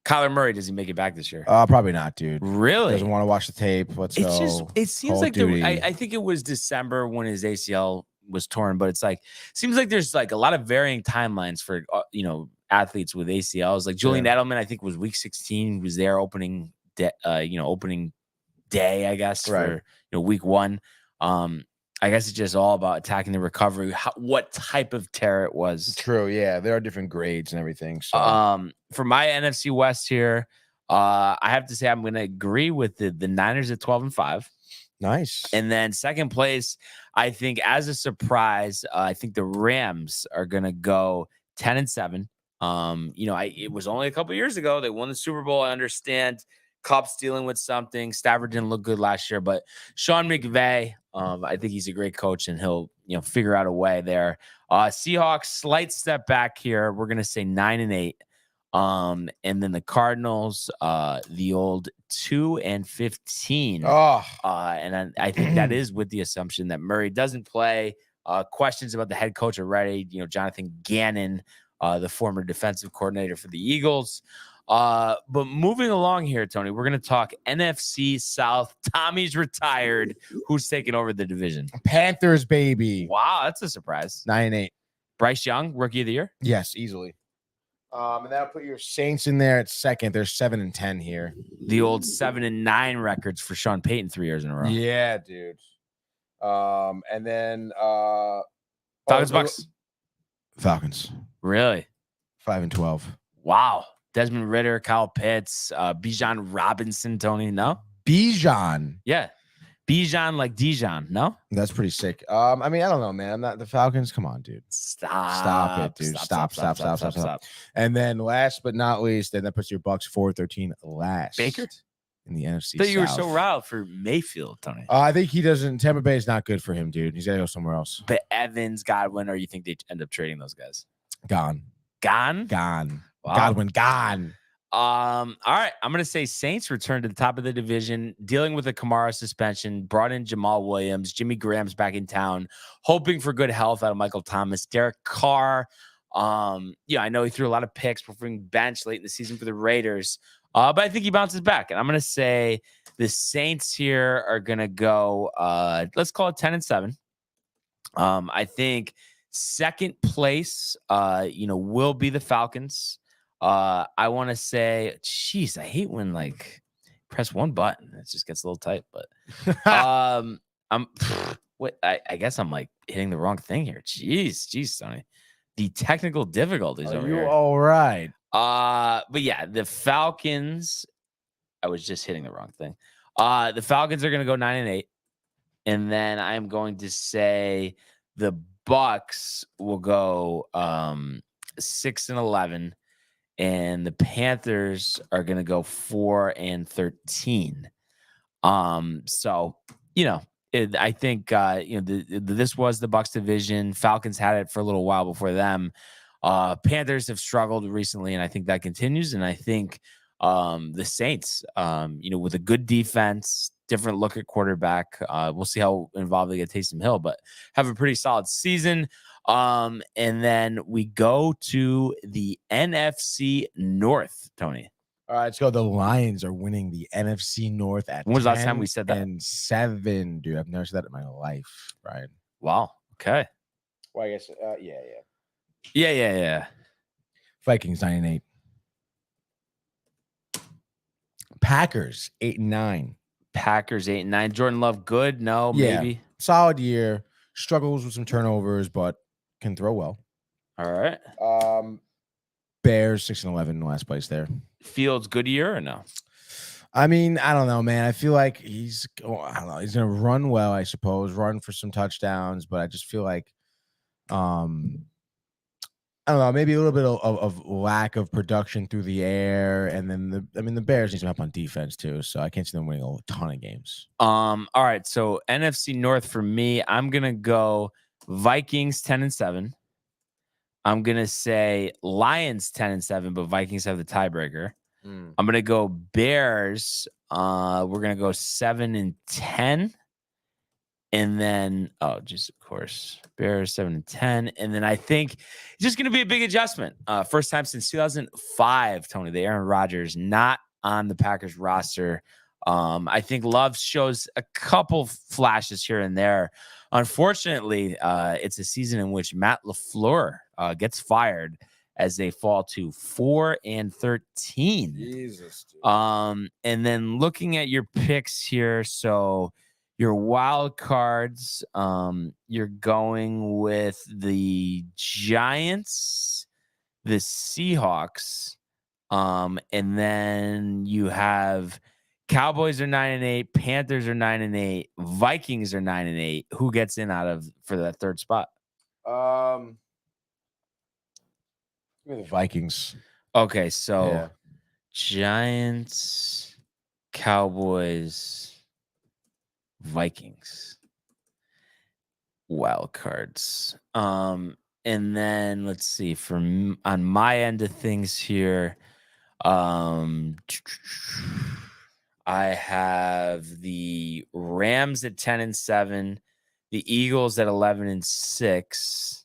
Kyler Murray, does he make it back this year? Probably not, dude. Really? Doesn't want to watch the tape. Let's go. It seems like I think it was December when his ACL was torn, but it's like seems like there's like a lot of varying timelines for athletes with ACLs. Like Julian Edelman, I think was week 16. Was there opening day, I guess, for week 1. I guess it's just all about attacking the recovery, what type of tear it was. True, yeah. There are different grades and everything. So for my NFC West here, I have to say I'm going to agree with the Niners at 12-5. Nice. And then second place, I think as a surprise, I think the Rams are going to go 10-7. It was only a couple years ago they won the Super Bowl. I understand Cup's dealing with something. Stafford didn't look good last year, but Sean McVay, I think he's a great coach, and he'll figure out a way there. Seahawks, slight step back here. We're gonna say 9-8. And then the Cardinals, the old 2-15. And I think that is with the assumption that Murray doesn't play. Questions about the head coach already. Jonathan Gannon, the former defensive coordinator for the Eagles. But moving along here, Tony, we're going to talk NFC South. Tommy's retired. Who's taking over the division? Panthers, baby. Wow, that's a surprise. 9-8. Bryce Young, rookie of the year? Yes, easily. And that'll put your Saints in there at second. They're 7-10 here. The old 7-9 records for Sean Payton 3 years in a row. Yeah, dude. And then Falcons, Bucks. Falcons. Really? 5-12. Wow. Desmond Ridder, Kyle Pitts, Bijan Robinson, Tony, no? Bijan. Yeah. Bijan like Dijon, no? That's pretty sick. I mean, I don't know, man. I'm not the Falcons. Come on, dude. Stop it, dude. Stop. And then last but not least, then that puts your Bucks 4-13 last. Baker? In the NFC South. You were South. so riled for Mayfield, Tony. I think he doesn't. Tampa Bay is not good for him, dude. He's got to go somewhere else. But Evans, Godwin, or you think they end up trading those guys? Gone. Wow. Godwin, gone. All right. I'm going to say Saints return to the top of the division, dealing with a Kamara suspension, brought in Jamal Williams, Jimmy Graham's back in town, hoping for good health out of Michael Thomas, Derek Carr. I know he threw a lot of picks before being benched late in the season for the Raiders, but I think he bounces back. And I'm going to say the Saints here are going to go, let's call it 10-7. I think second place, will be the Falcons. I want to say, geez, I hate when press one button. It just gets a little tight, but I guess I'm hitting the wrong thing here. Jeez, Tony. The technical difficulties over here. All right. But yeah, the Falcons, I was just hitting the wrong thing. The Falcons are going to go 9-8. And then I'm going to say the Bucks will go 6-11. And the Panthers are going to go 4-13. So, I think, this was the Bucs division. Falcons had it for a little while before them. Panthers have struggled recently, and I think that continues. And I think the Saints, with a good defense, different look at quarterback, we'll see how involved they get Taysom Hill, but have a pretty solid season. And then we go to the NFC North, Tony. All right, let's go. The Lions are winning the NFC North at when was the last time we said that? 7, dude. I've never said that in my life, Brian. Wow. Okay. Well, I guess, Yeah. Vikings 9-8. Packers 8-9. Packers 8-9. Jordan Love, good? No, maybe. Solid year. Struggles with some turnovers, but can throw well. All right. Bears 6-11 in the last place there. Fields, good year or no? I mean, I don't know, man. I feel like he's going to run well, I suppose, run for some touchdowns, but I just feel like I don't know, maybe a little bit of lack of production through the air, and then the Bears need some help on defense too. So I can't see them winning a ton of games. All right. So NFC North for me, I'm gonna go Vikings 10-7. I'm gonna say Lions 10-7, but Vikings have the tiebreaker. I'm gonna go Bears. We're gonna go 7-10. And then, of course, Bears 7-10. And then I think it's just going to be a big adjustment. First time since 2005, Tony, the Aaron Rodgers not on the Packers roster. I think Love shows a couple flashes here and there. Unfortunately, it's a season in which Matt LaFleur gets fired as they fall to 4-13. Jesus. Dude. And then looking at your picks here, so your wild cards, you're going with the Giants, the Seahawks, and then you have Cowboys are 9-8, Panthers are 9-8, Vikings are 9-8. Who gets in for that third spot? Give me the Vikings. Okay, so Giants, Cowboys, Vikings, wild cards. And then let's see, on my end of things here, I have the Rams at 10-7, the Eagles at 11-6,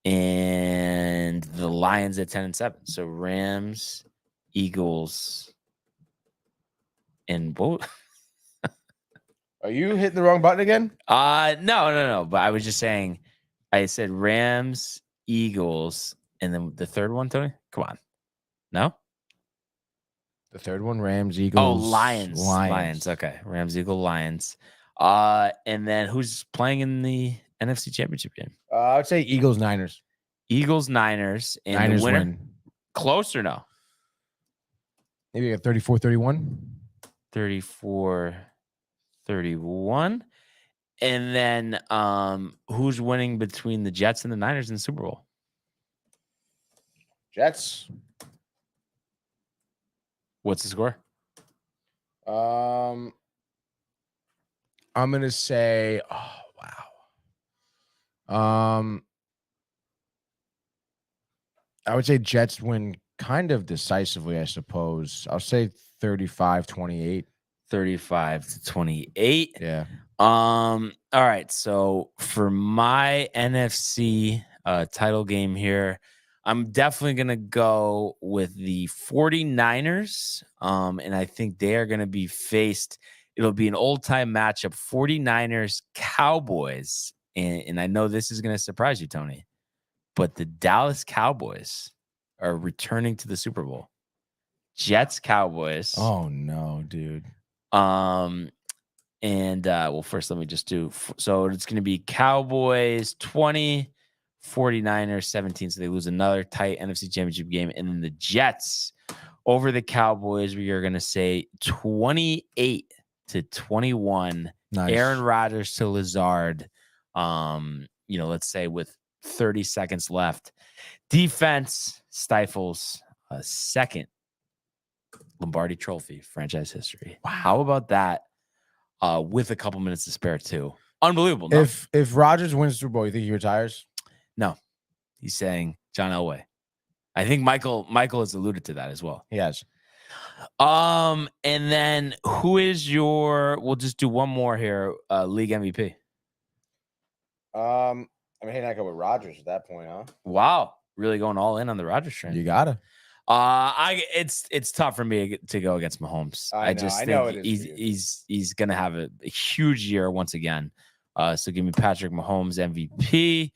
and the Lions at 10-7. So Rams, Eagles, and both. Are you hitting the wrong button again? No. But I was just saying, I said Rams, Eagles, and then the third one, Tony. Come on, no. The third one, Rams, Eagles. Oh, Lions. Okay, Rams, Eagles, Lions. And then who's playing in the NFC Championship game? I would say Eagles, Niners. Eagles, Niners, and Niners the winner. win. Close or no? Maybe a 34-31. 34-31. And then who's winning between the Jets and the Niners in the Super Bowl? Jets. What's the score? I'm gonna say, I would say Jets win kind of decisively, I suppose. I'll say 35-28. 35-28. Yeah. All right. So for my NFC title game here, I'm definitely going to go with the 49ers. And I think they are going to be faced. It'll be an old-time matchup, 49ers, Cowboys. And I know this is going to surprise you, Tony, but the Dallas Cowboys are returning to the Super Bowl. Jets, Cowboys. Oh, no, dude. Well, first let me just do, so it's going to be Cowboys 20, 49ers 17. So they lose another tight NFC Championship game. And then the Jets over the Cowboys, we are going to say 28-21. Nice. Aaron Rodgers to Lazard. Let's say with 30 seconds left. Defense stifles a second Lombardi Trophy franchise history. Wow. How about that? With a couple minutes to spare too. Unbelievable. No? If Rodgers wins the Super Bowl, you think he retires? No. He's saying John Elway. I think Michael has alluded to that as well. He has. And then who is we'll just do one more here, league MVP. I mean, I go with Rodgers at that point, huh? Wow. Really going all in on the Rodgers train. You gotta. It's tough for me to go against Mahomes. I think he's gonna have a huge year once again. So give me Patrick Mahomes MVP.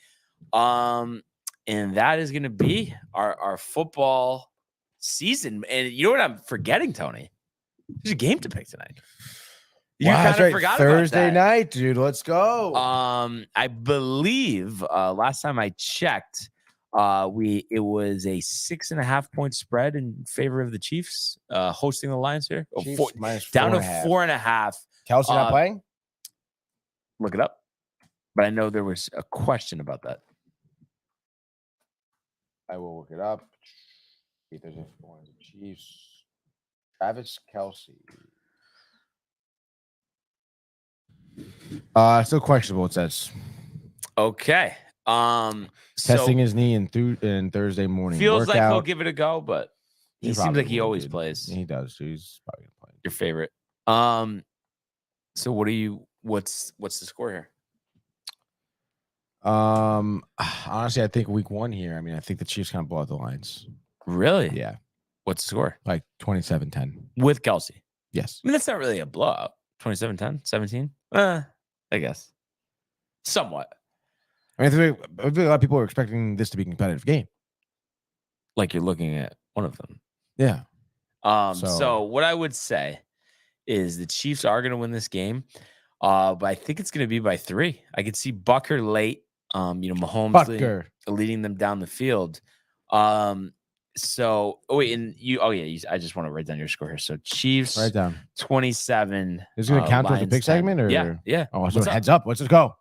And that is gonna be our football season. And you know what I'm forgetting, Tony? There's a game to pick tonight. You kind of forgot Thursday about that. night, dude. Let's go. I believe last time I checked, it was a 6.5 point spread in favor of the Chiefs hosting the Lions here. Chiefs Down to 4.5. Kelsey not playing? Look it up. But I know there was a question about that. I will look it up. See if there's one of the Chiefs. Travis Kelce. Still questionable, it says. Okay. Testing his knee in Thursday morning. Feels workout. like he'll give it a go, but he seems like he always dude. plays. He does. So he's probably gonna play. Your favorite. So what's the score here? Honestly, I think week 1 here. I mean, I think the Chiefs kind of blow out the Lions. Really? Yeah. What's the score? Like 27-10. With Kelce. Yes. I mean, that's not really a blowout. 27-10, 17? I guess. Somewhat. I mean, I think a lot of people are expecting this to be a competitive game. Like you're looking at one of them. Yeah. So what I would say is the Chiefs are going to win this game. But I think it's going to be by 3. I could see Bucker late. Mahomes leading them down the field. I just want to write down your score here. So Chiefs, write down 27. Is it going to count towards a big 10. segment or yeah? Oh, so heads up. Let's just go.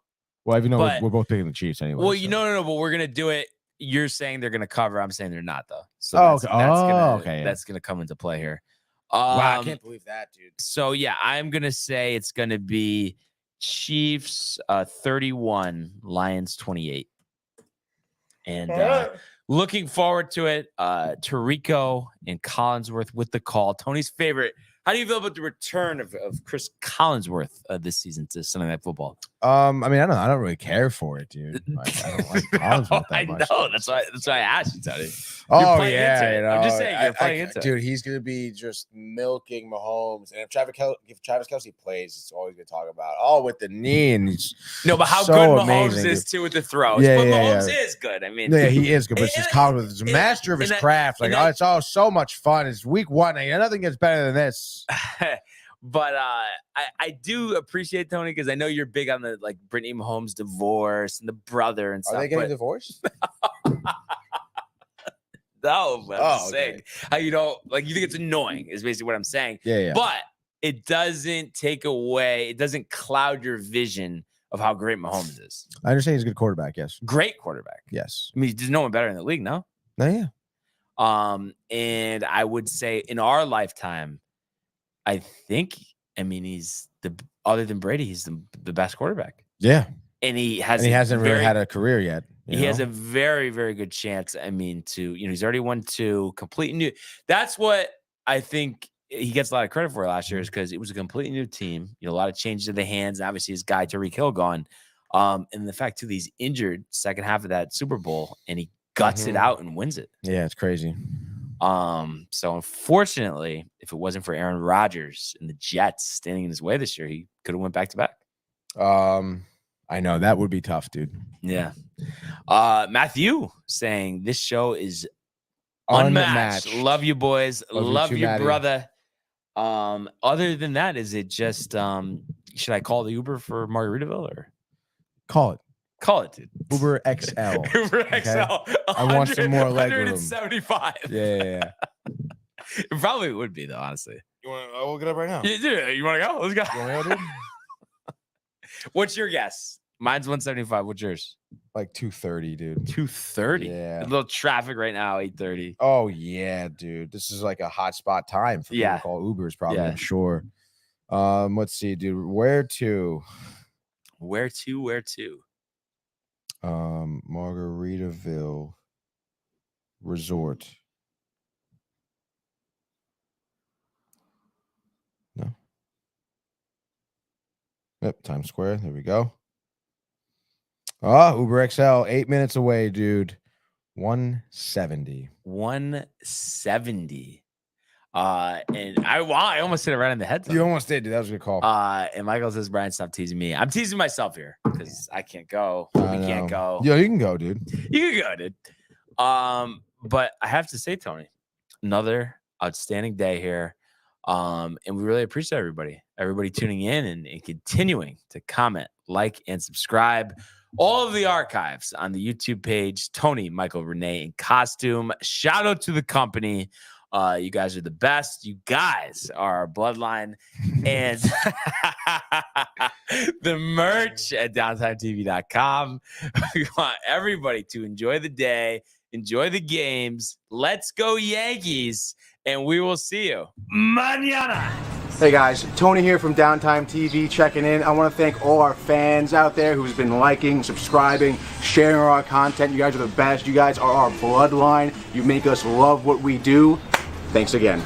Well, we're both picking the Chiefs anyway. Well, no, but we're going to do it. You're saying they're going to cover. I'm saying they're not though. So that's going to come into play here. Wow, I can't believe that, dude. So yeah, I'm gonna say it's gonna be Chiefs 31, Lions 28, and looking forward to it. Tirico and Collinsworth with the call. Tony's favorite. How do you feel about the return of Chris Collinsworth this season to Sunday Night Football? I mean, I don't really care for it, dude. Like, I don't like Collinsworth that much. I know. That's why I asked you, Tony. Oh yeah, I'm just saying you're playing into it. Dude, he's gonna be just milking Mahomes, and if Travis Kelce plays, it's always gonna talk about with the knee, and he's but how so good Mahomes amazing, is dude. Too with the throws. Yeah, but yeah, Mahomes yeah. is good. I mean, yeah, he is good, but it's just Collinsworth is a master of his craft. Like, it's all so much fun. It's week 1. Nothing gets better than this. But I do appreciate Tony because I know you're big on the Brittany Mahomes divorce and the brother and stuff. Are they getting divorced? No, but I'm saying how you think it's annoying is basically what I'm saying. Yeah. But it doesn't take away, it doesn't cloud your vision of how great Mahomes is. I understand he's a good quarterback. Yes, great quarterback. Yes, I mean there's no one better in the league. No, yeah. And I would say in our lifetime, I think, he's other than Brady, he's the best quarterback. Yeah. And he hasn't really had a career yet. He has a very, very good chance. He's already won 2 completely new. That's what I think he gets a lot of credit for last year is because it was a completely new team. A lot of changes in the hands. And obviously his guy, Tyreek Hill, gone. And the fact too, he's injured second half of that Super Bowl and he guts it out and wins it. Yeah, it's crazy. So unfortunately, if it wasn't for Aaron Rodgers and the Jets standing in his way this year, he could have went back to back. I know that would be tough, dude. Yeah. Matthew saying this show is unmatched. Love you, boys. Love you, brother. Other than that, is it just should I call the Uber for Margaritaville or call it? Call it, dude. Uber XL. Uber XL. I want some more leg room. 175. Yeah. It probably would be though, honestly. You want? We'll get up right now. Yeah, dude, you want to go? Let's go. You want to go, dude? What's your guess? Mine's 175. What's yours? Like 230, dude. 230. Yeah. A little traffic right now. 8:30. Oh yeah, dude. This is like a hot spot time for people to call Ubers. Probably. I'm sure. Let's see, dude. Where to? Margaritaville Resort. No. Yep, Times Square. There we go. Uber XL, 8 minutes away, dude. 170. 170. And I almost hit it right on the head. You almost did, dude. That was a good call. And Michael says, Brian, stop teasing me. I'm teasing myself here because I can't go. We can't go. Yeah, you can go, dude. You can go, dude. But I have to say, Tony, another outstanding day here. And we really appreciate everybody tuning in and continuing to comment, like, and subscribe. All of the archives on the YouTube page, Tony, Michael, Renee in costume. Shout out to the company. You guys are the best. You guys are our bloodline. And the merch at downtimetv.com. We want everybody to enjoy the day, Enjoy the games. Let's go Yankees. And we will see you mañana. Hey guys, Tony here from Downtime TV checking in. I want to thank all our fans out there who's been liking, subscribing, sharing our content. You guys are the best. You guys are our bloodline. You make us love what we do. Thanks again.